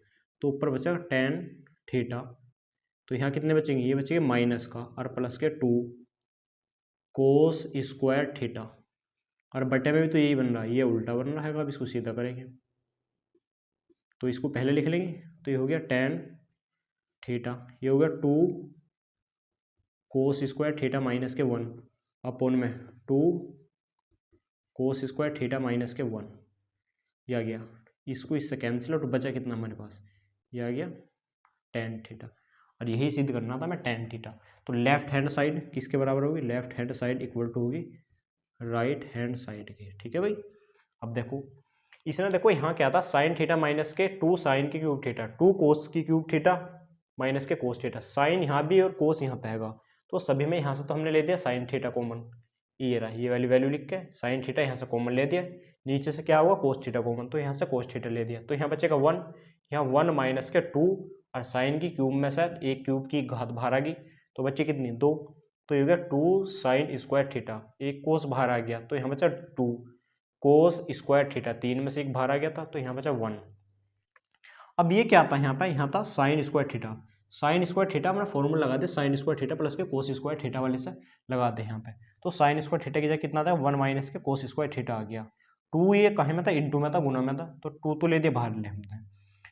तो ऊपर बचा tan थीटा, तो यहाँ कितने बचेंगे, ये बचेंगे माइनस का और प्लस के 2 कोस स्क्वायर थीटा, और बटे में भी तो यही बन रहा है, ये उल्टा बन रहा है, अब इसको सीधा करेंगे तो इसको पहले लिख लेंगे, तो ये हो गया tan थीटा, ये हो गया 2 कोस स्क्वायर थीटा माइनस के 1 अपोन में 2 कोस स्क्वायर थीटा माइनस के 1, ये आ गया, इसको इससे कैंसिल आउट, बचा कितना हमारे पास, ये आ गया tan थीटा, और यही सिद्ध करना था मैं tan थीटा। तो लेफ्ट हैंड साइड किसके बराबर होगी, left hand side equal to होगी राइट हैंड साइड के। ठीक है भाई, अब देखो इसने देखो यहाँ क्या था, साइन थीटा माइनस के 2 साइन की क्यूब थीटा, 2 कोस की क्यूब थीटा माइनस के कोस थीटा, साइन यहाँ भी और कोस यहाँ पे आएगा, तो सभी में यहाँ से तो हमने ले दिया साइन थीटा कॉमन, ये रहा, ये वाली वैल्यू लिख के साइन थीटा यहाँ से कॉमन ले दिया, नीचे से क्या हुआ कोस थीटा कॉमन, तो यहाँ से कोस थीटा ले दिया, तो यहाँ बचेगा 1, यहाँ 1 माइनस के 2 और साइन की क्यूब में शायद एक क्यूब की घात बाहर आ गई, तो बच्चे कितनी 2, तो ये हो गया 2 साइन स्क्वायर थीटा, एक कोस बाहर आ गया, तो यहाँ बचा 2 कोस स्क्वायर थीटा, 3 में से एक बाहर आ गया था, तो यहाँ बचा 1। अब ये क्या था यहाँ पे, यहाँ था sign square theta, sign square theta हमने फॉर्मूला लगा दे, साइन स्क्वायर थीटा प्लस के कोस स्क्वायर थीटा वाले से लगा दे यहाँ पे, तो साइन स्क्वायर थीटा की जगह कितना था 1 माइनस के कोस स्क्वायर थीटा आ गया, 2 ये कहे में था, इंटू में था, गुना में था, तो 2 तो ले दिया बाहर ले हमने,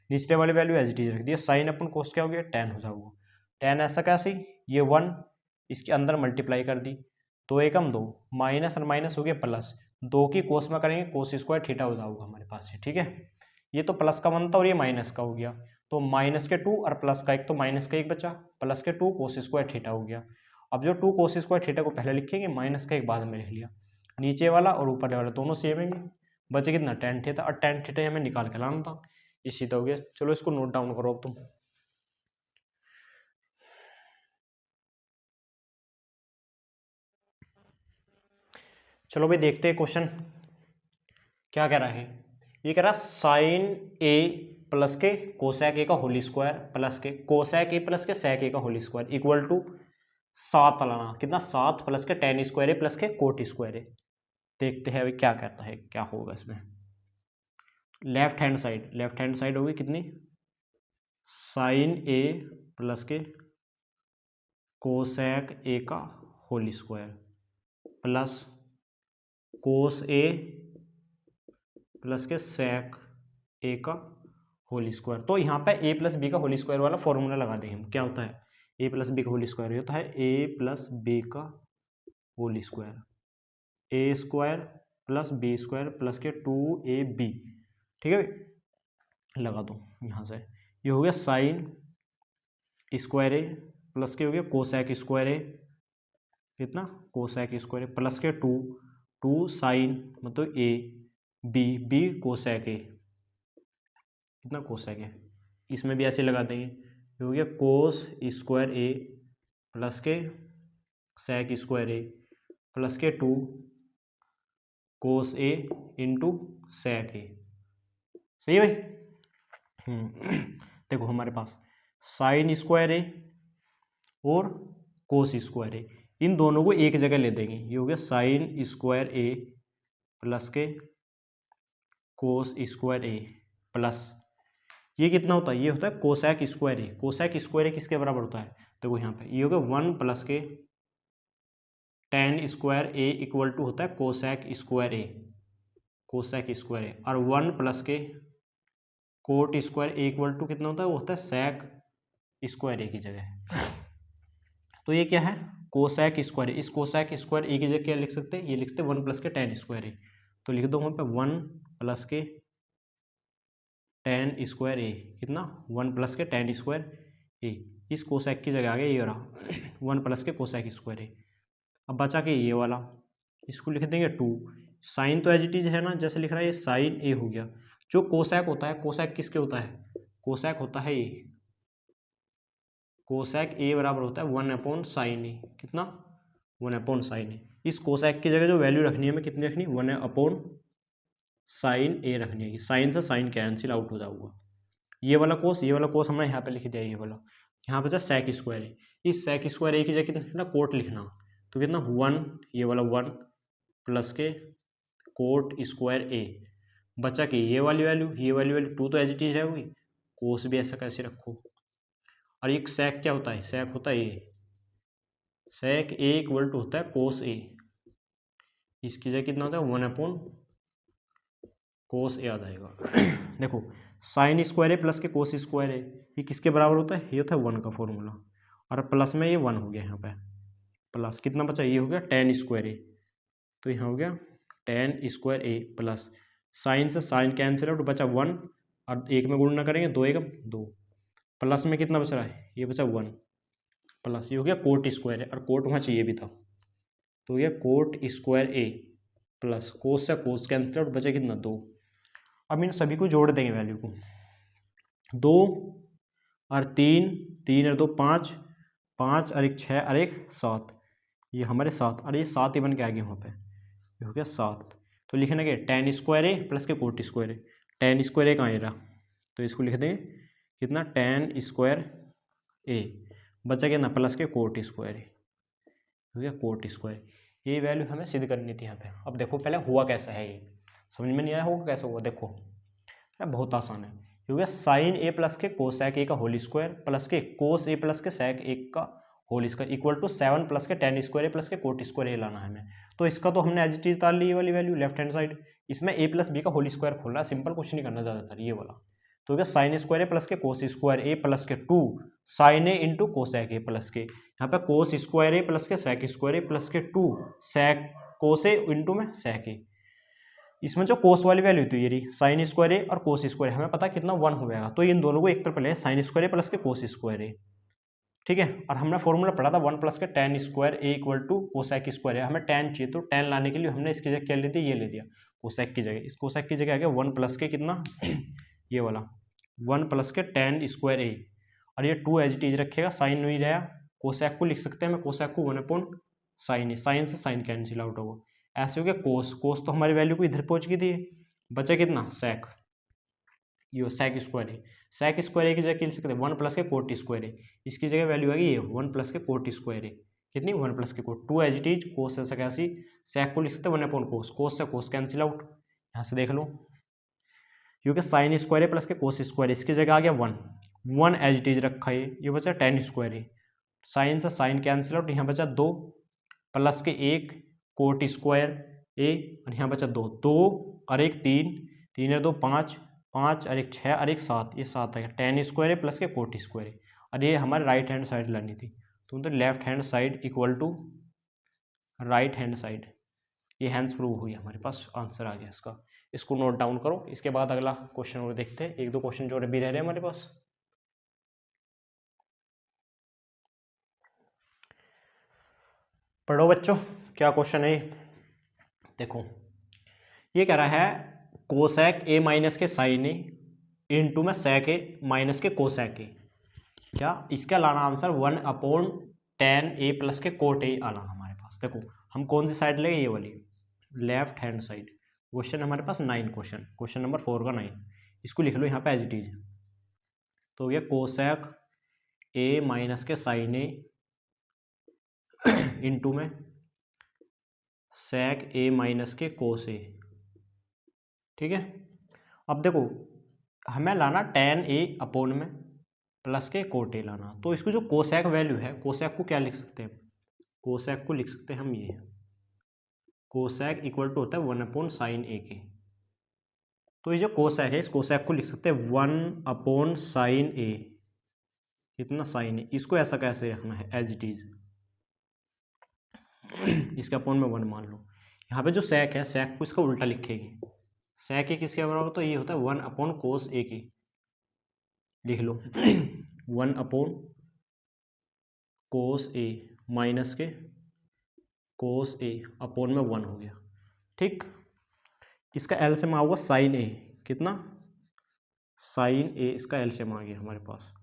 निचले वाली वैल्यू एज इट इज रख दिया, साइन अपन कोस क्या हो गया 10 हो जाएगा, 10 ऐसा कैसे, ये 1 इसके अंदर मल्टीप्लाई कर दी, 2 एकम 2 माइनस और माइनस हो गया प्लस, 2 की कोस में करेंगे कोस स्क्वायर थीटा हो जाएगा हमारे पास, ठीक है, ये तो प्लस का बनता और ये माइनस का हो गया, तो माइनस के 2 और प्लस का 1, तो माइनस का 1 बचा, प्लस के 2 कोस स्क्वायर थीटा हो गया। अब जो 2 कोस स्क्वायर थीटा को पहले लिखेंगे, माइनस का 1 बाद में लिख लिया, नीचे वाला और ऊपर वाला दोनों सेम है, बचे कितना tan थीटा, और tan थीटा हमें निकाल के लाना था, ये सीधा हो गया। चलो इसको नोट डाउन करो अब तुम। चलो भाई देखते हैं क्वेश्चन क्या कह रहा है। ये कह रहा है साइन ए प्लस के कोसैक ए का होल स्क्वायर प्लस के कोसैक ए प्लस के सैक ए का होल स्क्वायर इक्वल टू 7 लाना, कितना 7 प्लस के tan स्क्वायर ए प्लस के कोट स्क्वायर ए। देखते हैं अभी क्या कहता है, क्या होगा इसमें। लेफ्ट हैंड साइड होगी कितनी, साइन ए प्लस के कोसैक ए का whole square plus cos A plus के sec ए का होल स्क्वायर। तो यहाँ पे a प्लस बी का होल स्क्वायर वाला फॉर्मूला लगा देंगे हम, क्या होता है a प्लस बी का होल स्क्वायर होता है a प्लस बी का whole square, A square plus B square plus के 2ab, ठीक है, लगा दो यहाँ से। ये हो गया साइन स्क्वायर ए प्लस के हो गया कोसैक स्क्वायर ए, कितना कोसैक स्क्वायर ए प्लस के 2 साइन मतलब ए बी कोसैक ए, कितना कोसैक है, इसमें भी ऐसे लगा देंगे, ये हो गया कोस स्क्वायर ए प्लस के सैक स्क्वायर ए प्लस के 2 कोस ए इंटू सैक ए, सही है भाई। देखो हमारे पास साइन स्क्वायर ए और कोस स्क्वायर ए, इन दोनों को एक जगह ले देंगे, ये हो गया साइन स्क्वायर ए प्लस के कोस स्क्वायर ए प्लस ये कितना होता है, ये होता है cosec square A. Cosec square ए किसके बराबर होता है, देखो यहाँ पे ये हो गया 1 प्लस के tan square A equal to होता है cosec square A, cosec square A, और 1 प्लस के cot square A equal to कितना होता है, वो होता है sec स्क्वायर ए की जगह। तो ये क्या है कोसैक स्क्वायर ए, इस कोसैक स्क्वायर ए की जगह क्या लिख सकते हैं, ये लिख सकते हैं 1 प्लस के tan स्क्वायर ए, तो लिख दो वहाँ पे 1 प्लस के tan स्क्वायर ए, कितना 1 प्लस के tan स्क्वायर ए, इस कोसैक की जगह आ गया ये रहा 1 प्लस के कोसैक स्क्वायर ए। अब बचा के ये वाला, इसको लिख देंगे 2, साइन तो एज इट इज है ना, जैसे लिख रहा है ये साइन ए हो गया। जो कोसैक होता है, कोसैक किसके होता है, कोसैक होता है ये, कोसैक ए बराबर होता है 1/sin ए, कितना 1/sin ए। इस कोसैक की जगह जो वैल्यू रखनी है हमें कितनी रखनी है 1/sin ए रखनी है, साइन से साइन कैंसिल आउट हो जाऊगा। ये वाला कोस हमने यहाँ पे लिख दिया, ये वाला यहाँ पे जो sec स्क्वायर है, इस sec स्क्वायर ए की जगह कितना लिखना कोट लिखना, तो कितना 1 ये वाला 1 प्लस के कोट स्क्वायर ए, बचा के ये वाली वैल्यू 2 तो एज इट इज रहेगी, कोस भी ऐसा कैसे रखो। और एक sec क्या होता है, sec होता है ये, sec ए इक्वल टू होता है कोस ए, इसकी जगह कितना होता है 1 कोस ए आ जाएगा। देखो साइन स्क्वायर ए प्लस के कोस स्क्वायर ए, ये किसके बराबर होता है, ये होता है 1 का फॉर्मूला, और प्लस में ये 1 हो गया यहाँ पे, प्लस कितना बचा, ये हो गया tan स्क्वायर ए, तो यहाँ हो गया tan square A plus sign से साइन कैंसिल आउट, बचा 1 और एक में गुणा करेंगे 2 एकम 2, प्लस में कितना बच रहा है, ये बचा 1 प्लस ये हो गया कोट स्क्वायर ए, और कोट वहाँ चाहिए भी था, तो ये कोट स्क्वायर ए प्लस कोस से कोस कैंसिल आउट, बचा कितना 2, अब इन सभी को जोड़ देंगे वैल्यू को, 2 और 3, 3 और 2 5, 5 और 1 6 और 1 7, ये हमारे 7, और ये 7 ही बन के आ गया वहाँ पे, ये हो गया 7। तो लिखने के tan स्क्वायर ए प्लस के कोट स्क्वायर ए, tan स्क्वायर ए कहाँ है रहा, तो इसको लिख देंगे कितना tan स्क्वायर ए, बचा कितना प्लस के कोट स्क्वायर ए, हो गया कोट स्क्वायर। ये वैल्यू हमें सिद्ध करनी थी यहाँ पे। अब देखो पहले हुआ कैसा है, ये समझ में नहीं आया होगा कैसे हुआ, देखो बहुत आसान है। ये हो गया साइन ए प्लस के कोसैक ए का होल स्क्वायर प्लस के कोस ए प्लस के सैक ए का whole square equal to 7 plus के tan स्क्वायर ए प्लस के कोट स्क्वायर ए लाना है हमें। तो इसका तो हमने एज इट इज डाल ली ये वाली वैल्यू लेफ्ट हैंड साइड, इसमें ए प्लस बी का होल स्क्वायर खोलना है, सिंपल कुछ नहीं करना ज़्यादातर ये वाला। तो क्या साइन स्क्वायर ए प्लस के कोस स्क्वायर ए प्लस के 2 sine A into cosec A plus के, यहाँ पे कोस स्क्वायर ए प्लस के सैक स्क्वायर ए प्लस के 2 सैक कोस ए इंटू में सैक ए। इसमें जो कोस वाली वैल्यू थी ये रही साइन स्क्वायर ए और कोस स्क्वायर, हमें पता कितना 1 हो जाएगा, तो इन दोनों को एक तरफ ले साइन स्क्वायर ए प्लस के कोस स्क्वायर ए, ठीक है। और हमने फॉर्मूला पढ़ा था 1 प्लस के tan square A equal to cosec square है, हमें tan चाहिए, तो tan लाने के लिए हमने इसकी जगह क्या ले दिया, ये ले दिया कोसैक की जगह। इस कोसैक की जगह आ गया 1 प्लस के कितना ये वाला 1 प्लस के tan स्क्वायर ए, और ये 2 एज इट इज रखेगा, साइन नहीं रहा, कोसैक को लिख सकते हैं, मैं कोसैक को 1 अपॉन साइन, साइन से साइन कैंसिल आउट होगा, ऐसे हो गया कोस, कोस तो हमारी वैल्यू को इधर पहुंच गई थी, बचा कितना sec, ये sec स्क्वायर है, sec स्क्वायर ए की जगह लिख सकते हैं 1 प्लस के कोट स्क्वायर है, इसकी जगह वैल्यू आ गई ये 1 प्लस के कोट स्क्वायर है, कितनी 1 प्लस के cot, 2 as it is cos से कैसी sec को लिख सकते हैं 1 अपॉन कोस, कोस से कोस कैंसिल आउट, यहाँ से देख लो, क्योंकि साइन स्क्वायर है प्लस के कोस स्क्वायर, इसकी जगह आ गया 1 एज इट इज रखा है, ये बचा tan स्क्वायर है, साइन से साइन कैंसिल आउट, यहाँ बचा 2 प्लस के 1 कोट स्क्वायर ए, और यहाँ बचा 2 और 1 3, 3 और 2 5, 5 और 1 6 और 1 7, ये 7 है tan स्क्वायर है प्लस के कोट स्क्वायर है, और ये हमारे राइट हैंड साइड लानी थी, तो left hand side equal to right hand side, ये हैंड्स प्रूव हुई हमारे पास, आंसर आ गया इसका। इसको नोट डाउन करो, इसके बाद अगला क्वेश्चन और देखते हैं, 1-2 क्वेश्चन जो भी रह रहे हैं हमारे पास। पढ़ो बच्चों, क्या क्वेश्चन है, देखो ये कह रहा है कोसैक ए माइनस के साइन ए इंटू में sec ए माइनस के कोसैक ए, क्या इसका लाना आंसर 1 अपॉन tan ए प्लस के कोट ए आना हमारे पास। देखो हम कौन सी साइड लेंगे, ये वाली लेफ्ट हैंड साइड। क्वेश्चन हमारे पास 9 क्वेश्चन नंबर 4 का 9, इसको लिख लो यहाँ पे एज इट इज, तो ये कोसैक ए माइनस के साइन ए इंटू में sec ए माइनस के कोस ए, ठीक है। अब देखो हमें लाना tan ए अपॉन में प्लस के कोट ए लाना, तो इसको जो कोसैक वैल्यू है, कोसैक को क्या लिख सकते हैं, कोसैक को लिख सकते हैं हम ये, कोसैक इक्वल टू होता है 1 अपॉन साइन ए के, तो ये जो कोसैक है इस कोसैक को लिख सकते हैं 1 अपॉन साइन ए, कितना साइन ए, इसको ऐसा कैसे रखना है एज इट इज, इसके अपॉन में 1 मान लो, यहाँ पे जो sec है sec को इसका उल्टा लिखेगी, sec ए किसके बराबर, तो ये होता है 1 अपॉन कोस ए की, लिख लो 1 अपॉन कोस ए माइनस के कोस ए अपॉन में 1 हो गया, ठीक। इसका एलसीएम होगा साइन ए, कितना साइन ए, इसका एलसीएम आ गया हमारे पास,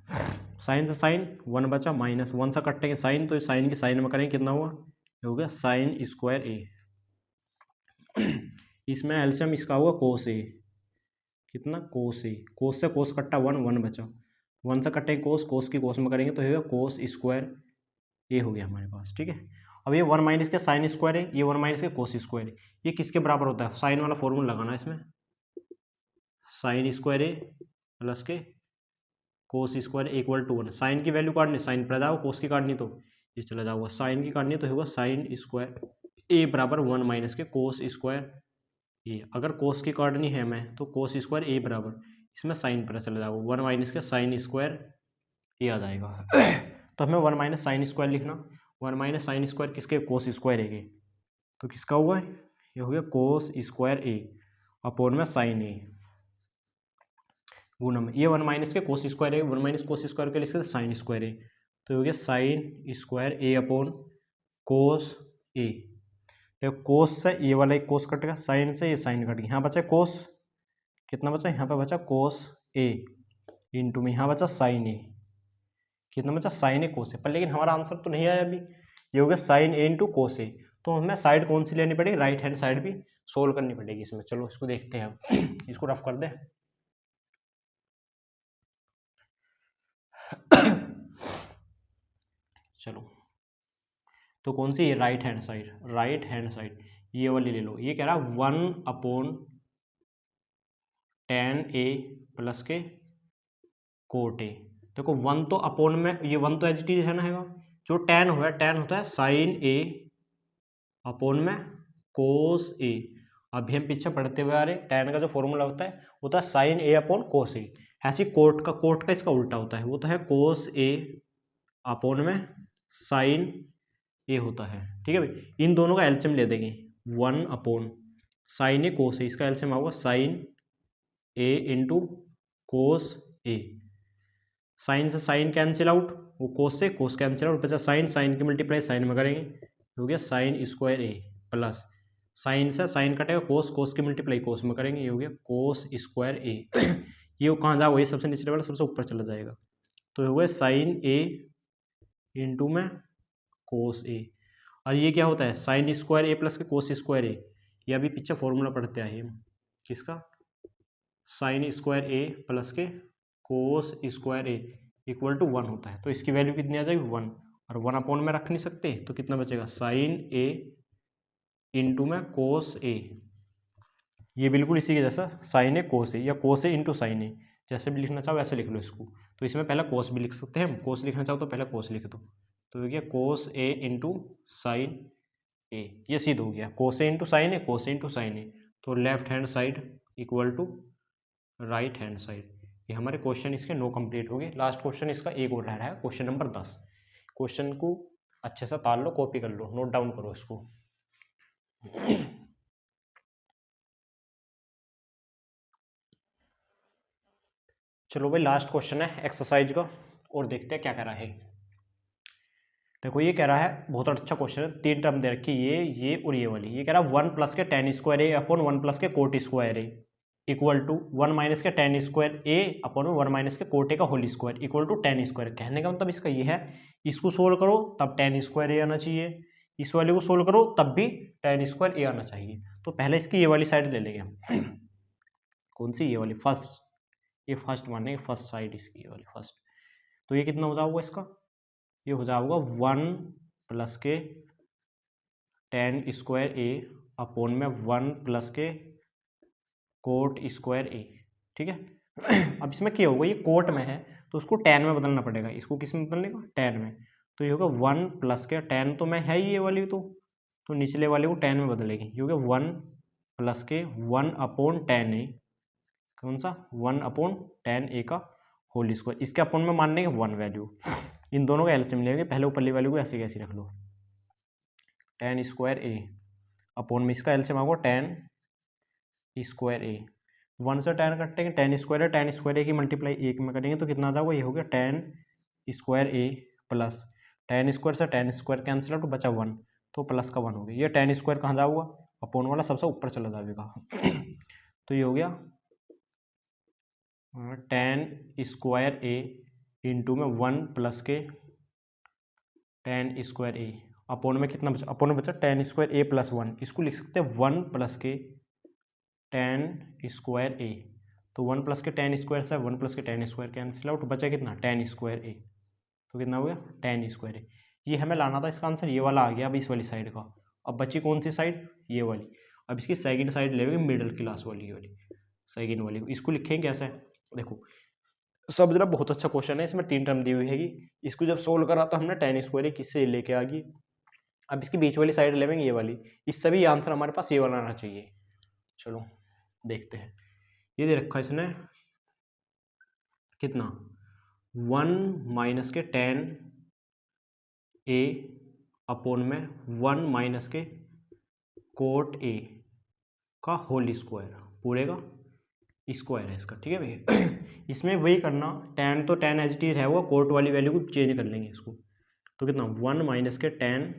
साइन से साइन 1 बचा, माइनस 1 से कटेंगे साइन, तो साइन की साइन में करेंगे कितना हुआ, ये हो गया साइन स्क्वायर ए, इसमें एलसीएम इसका हुआ कोस ए, कितना कोस ए, कोस से कोस कट्टा 1 बचा, 1 से कटेंगे कोस, कोस की कोस में करेंगे तो होगा कोस स्क्वायर ए हो गया हमारे पास, ठीक है। अब ये 1 माइनस के साइन स्क्वायर है, ये 1 माइनस के कोस स्क्वायर है, ये किसके बराबर होता है, साइन वाला फॉर्मूला लगाना है इसमें, साइन स्क्वायर ए प्लस के cos square equal to 1, sine की वैल्यू काटनी, साइन पर जाओ, कोस की काटनी तो ये चला जाओगा, साइन की काटनी तो होगा साइन स्क्वायर ए बराबर 1 माइनस के कोस स्क्वायर ए, अगर कोस की काटनी है हमें तो कोस स्क्वायर ए बराबर, इसमें साइन पर चला जाओगा 1 माइनस के साइन स्क्वायर ए आ जाएगा तो हमें 1 माइनस साइन स्क्वायर लिखना, 1 माइनस साइन स्क्वायर किसके, कोस स्क्वायर ए के, तो किसका हुआ है, ये हो गया कोस स्क्वायर ए अपॉन में साइन ए गुना में, ये 1 माइनस के कोस स्क्वायर ए, 1 माइनस कोस स्क्वायर के लिख सकते साइन स्क्वायर ए, तो हो गया साइन स्क्वायर ए अपॉन कोस ए, तो कोस से ये वाला एक कोस कटेगा, साइन से ये साइन कट गया, यहाँ बचा कोस, कितना बचा, यहाँ पे बचा कोस ए इंटू में यहाँ बचा साइन ए, कितना बचा साइन ए कोस ए, पर लेकिन हमारा आंसर तो नहीं आया अभी, ये हो गया साइन ए इंटू कोस ए। तो हमें साइड कौन सी लेनी पड़ेगी, राइट हैंड साइड भी सोल्व करनी पड़ेगी इसमें। चलो इसको देखते हैं अब इसको रफ कर दे। चलो तो कौन सी, right hand side, right hand side ये वाली ले लो। ये कह रहा है 1/tan a प्लस के कोट ए। देखो 1 तो अपोन में, ये 1 तो एज इट इज है ना, है जो tan हुआ है, tan होता है साइन ए अपोन में कोस ए। अभी हम पीछे पढ़ते हुए आ रहे, tan का जो फॉर्मूला होता है साइन ए अपॉन कोस ए। ऐसी कोट का इसका उल्टा होता है, वो तो है कोस ए अपोन में साइन ए होता है। ठीक है भाई, इन दोनों का एलसीएम ले देंगे, 1 अपोन साइन ए कोस ए, इसका एलसीएम आएगा sign A into cos A. Sign से साइन कैंसिल आउट, वो कोस से कोस कैंसिल आउट, बचा साइन, साइन की मल्टीप्लाई साइन में करेंगे, हो गया sine square A plus sign से साइन कटेगा, कोस, कोस की मल्टीप्लाई कोस में करेंगे, ये हो गया कोस स्क्वायर ए। ये कहाँ जाओ, वही सबसे नीचे वाला सबसे ऊपर चला जाएगा, तो हो गया साइन ए इंटू में कोस ए। और ये क्या होता है, साइन स्क्वायर ए प्लस के कोस स्क्वायर ए। ये अभी पीछे फॉर्मूला पढ़ते आए हम किसका, साइन स्क्वायर ए प्लस के cos square A equal to 1 होता है। तो इसकी वैल्यू कितनी आ जाएगी 1, और 1 अपॉन में रख नहीं सकते, तो कितना बचेगा साइन ए इंटू में कोस ए। ये बिल्कुल इसी के जैसा साइन ए कोस ए, या कोस ए इंटू साइन ए, जैसे भी लिखना चाहो वैसे लिख लो इसको। तो इसमें पहले कोस भी लिख सकते हैं हम, कोस लिखना चाहो तो पहले कोस लिख दो, तो हो गया कोस ए इंटू साइन ए। ये सीध हो गया cos A into sine A, cos A into sine A. तो left hand side equal to right hand side. ये हमारे क्वेश्चन इसके 9 कंप्लीट हो गए। लास्ट क्वेश्चन इसका एक और रह रहा है, क्वेश्चन नंबर 10। क्वेश्चन को अच्छे से ताल लो, कॉपी कर लो, नोट डाउन करो इसको। चलो भाई, लास्ट क्वेश्चन है एक्सरसाइज का, और देखते हैं क्या कह रहा है। देखो ये कह रहा है, बहुत अच्छा क्वेश्चन है, 3 टर्म दे रखी, ये और ये वाली। ये कह रहा है 1 प्लस के tan square A upon 1 plus के cot square A equal to 1 minus के tan square A upon 1 minus के कोट ए का whole square equal to tan square. कहने का मतलब इसका ये है, इसको सोल्व करो तब tan स्क्वायर ए आना चाहिए, इस वाले को सोल्व करो तब भी tan स्क्वायर ए आना चाहिए। तो पहले इसकी ये वाली साइड ले लेंगे हम। कौन सी, ये वाली फर्स्ट, ये फर्स्ट मानेंगे, फर्स्ट साइड इसकी ये वाली फर्स्ट। तो ये कितना हो जाएगा इसका, ये हो जाएगा 1 प्लस के tan स्क्वायर ए अपोन में 1 प्लस के कोट स्क्वायर ए। ठीक है, अब इसमें क्या होगा, ये कोट में है तो उसको tan में बदलना पड़ेगा, इसको किस में बदलने का, tan में। तो ये होगा 1 प्लस के tan तो में है ही ये वाली, तो निचले वाले को tan में बदलेगी, ये होगा 1 प्लस के 1 अपॉन tan ए, कौन सा 1 अपॉन tan ए का होल स्क्वायर। इसके अपॉन में मानने के 1 वैल्यू, इन दोनों का एलसीएम लेंगे, पहले ऊपरली वैल्यू को ऐसे कैसे रख लो, tan स्क्वायर ए अपॉन में इसका एलसीएम आएगा tan स्क्वायर ए। 1 से tan कटेंगे, tan स्क्वायर ए की मल्टीप्लाई 1 में करेंगे तो कितना आ जाएगा, ये हो गया tan square A plus tan square से tan स्क्वायर कैंसिल आउट, बचा 1, तो प्लस का 1 हो गया। ये tan स्क्वायर कहाँ जाऊगा, अपॉन वाला सबसे ऊपर चला जाएगा। तो ये हो गया tan स्क्वायर ए इंटू में 1 प्लस के tan स्क्वायर ए अपॉन में कितना बचा, अपॉन में बचा tan स्क्वायर ए प्लस 1, इसको लिख सकते हैं 1 प्लस के tan स्क्वायर ए। तो 1 प्लस के tan स्क्वायर से 1 प्लस के tan स्क्वायर कैंसिल आउट, बचा कितना tan स्क्वायर ए, तो कितना हो गया tan स्क्वायर ए। ये हमें लाना था, इसका आंसर ये वाला आ गया। अब इस वाली साइड का, अब बची कौन सी साइड, ये वाली। अब इसकी सेकंड साइड लेंगे, मिडिल क्लास वाली, ये वाली सेकंड वाली। इसको लिखेंगे कैसे, देखो सब जरा बहुत अच्छा क्वेश्चन है, इसमें 3 टर्म दी हुई हैगी। इसको जब सोल्व करा तो हमने tan स्क्वायर किससे लेके आ गई। अब इसकी बीच वाली साइड लेंगे ये वाली, इससे भी आंसर हमारे पास ये वाला आना चाहिए। चलो देखते हैं, ये दे रखा है इसने कितना, 1 माइनस के tan ए अपॉन में 1 माइनस के कोट ए का होल स्क्वायर, पूरे का स्क्वायर है इसका। ठीक है भैया, इसमें वही करना, tan तो tan एज इट इज है, वो कोट वाली वैल्यू को चेंज कर लेंगे इसको। तो कितना 1 माइनस के tan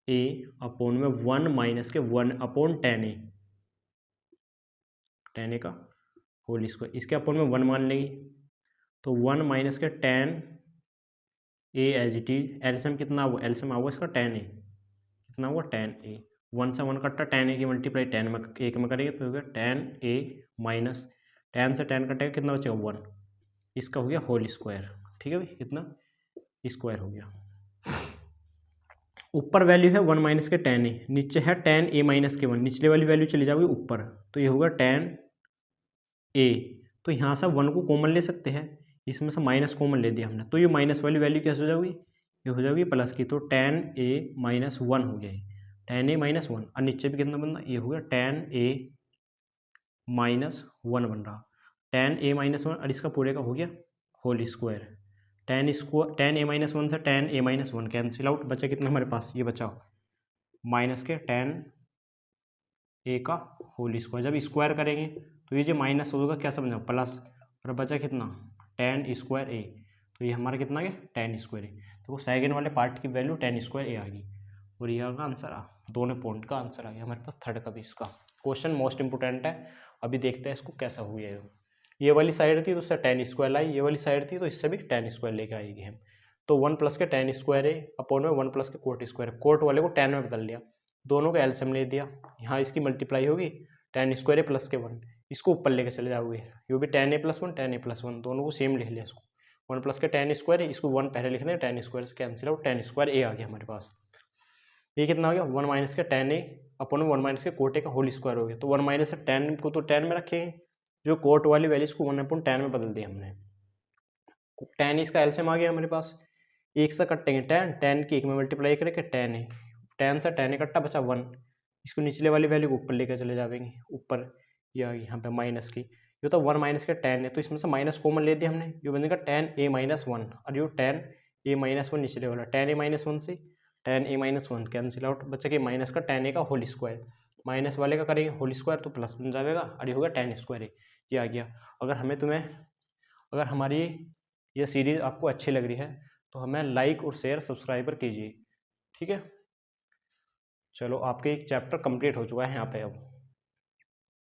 ए अपॉन में 1 माइनस के 1 upon tan A tan a का होल स्क्वायर, इसके अपन में 1 मान लेंगे तो 1 माइनस के tan a as it is, LCM कितना हुआ, एलसीएम हुआ इसका tan a, कितना हुआ tan a, 1 से 1 कट्टा, tan a की मल्टीप्लाई tan में एक में करेंगे तो हो गया tan a माइनस tan से tan कटेगा कितना बचेगा 1, इसका हो गया होल स्क्वायर। ठीक है भाई, कितना स्क्वायर हो गया। ऊपर वैल्यू है 1 माइनस के tan a, नीचे है tan a माइनस के 1, निचले वाली वैल्यू चली जाएगी ऊपर, तो ये होगा tan a, तो यहाँ से 1 को कॉमन ले सकते हैं, इसमें से माइनस कॉमन ले दिया हमने, तो ये माइनस वाली वैल्यू कैसे हो जाएगी, ये हो जाएगी प्लस की, तो tan a माइनस 1 हो गया, tan a माइनस 1, और नीचे भी कितना बन रहा, ये हो गया tan a माइनस 1 बन रहा, tan a माइनस 1 और इसका पूरे का हो गया whole square, tan a minus 1 से tan a minus 1 cancel out, बचा कितना हमारे पास, ये बचा माइनस के tan a का होल स्क्वायर, जब स्क्वायर करेंगे तो ये जो माइनस होगा क्या समझो प्लस, और बचा कितना tan स्क्वायर a, तो ये हमारा कितना गया tan स्क्वायर a, तो वो सेकंड वाले पार्ट की वैल्यू tan स्क्वायर a आ गई, और ये का आंसर आ, दोनों पॉइंट का आंसर आ गया हमारे पास थर्ड का भी। इसका क्वेश्चन मोस्ट इंपोर्टेंट है, अभी देखते हैं इसको कैसा हो गया। ये वाली साइड थी तो उससे tan स्क्वायर आई, ये वाली साइड थी तो इससे भी tan स्क्वायर लेके आएगी हम, तो 1 प्लस के tan स्क्वायर है अपॉन में 1 प्लस के कोट स्क्वायर, कोट वाले को tan में बदल लिया, दोनों का एलसीएम ले दिया, यहाँ इसकी मल्टीप्लाई होगी tan स्क्वायर ए प्लस के 1, इसको ऊपर लेके चले जाओगे, ये भी tan a plus 1 tan a plus 1, दोनों को सेम लिख लिया, इसको 1 प्लस के tan स्क्वायर है, इसको 1 पहले लिख दें, tan स्क्वायर से cancel out, tan square a आ गया हमारे पास। ये कितना हो गया 1 माइनस के tan a अपॉन 1 माइनस के कोट a का होल स्क्वायर हो गया, तो 1 माइनस से tan को तो tan में रखेंगे, जो कोट वाली वैल्यू इसको 1 अपॉन tan में बदल दिया हमने, tan इसका एलसीएम आ गया हमारे पास, एक से कटेंगे tan की एक में मल्टीप्लाई करके tan से tan कट्टा बचा 1, इसको निचले वाली वैल्यू को ऊपर लेकर चले जाएंगे, ऊपर ये आ गई यहाँ पे माइनस की, ये तो 1 माइनस के tan है तो इसमें से माइनस कॉमन ले दिया हमने, ये बनेगा tan a माइनस 1, और ये tan a माइनस 1 निचले वाला tan a माइनस 1 से tan a minus 1 cancel out, बचा कि माइनस का tan a का होल स्क्वायर, माइनस वाले का करेंगे होल स्क्वायर तो प्लस बन जाएगा, और ये होगा tan स्क्वायर ये आ गया। अगर हमारी ये सीरीज़ आपको अच्छी लग रही है तो हमें लाइक और शेयर सब्सक्राइबर कीजिए, ठीक है। चलो आपके एक चैप्टर कंप्लीट हो चुका है यहाँ पे अब।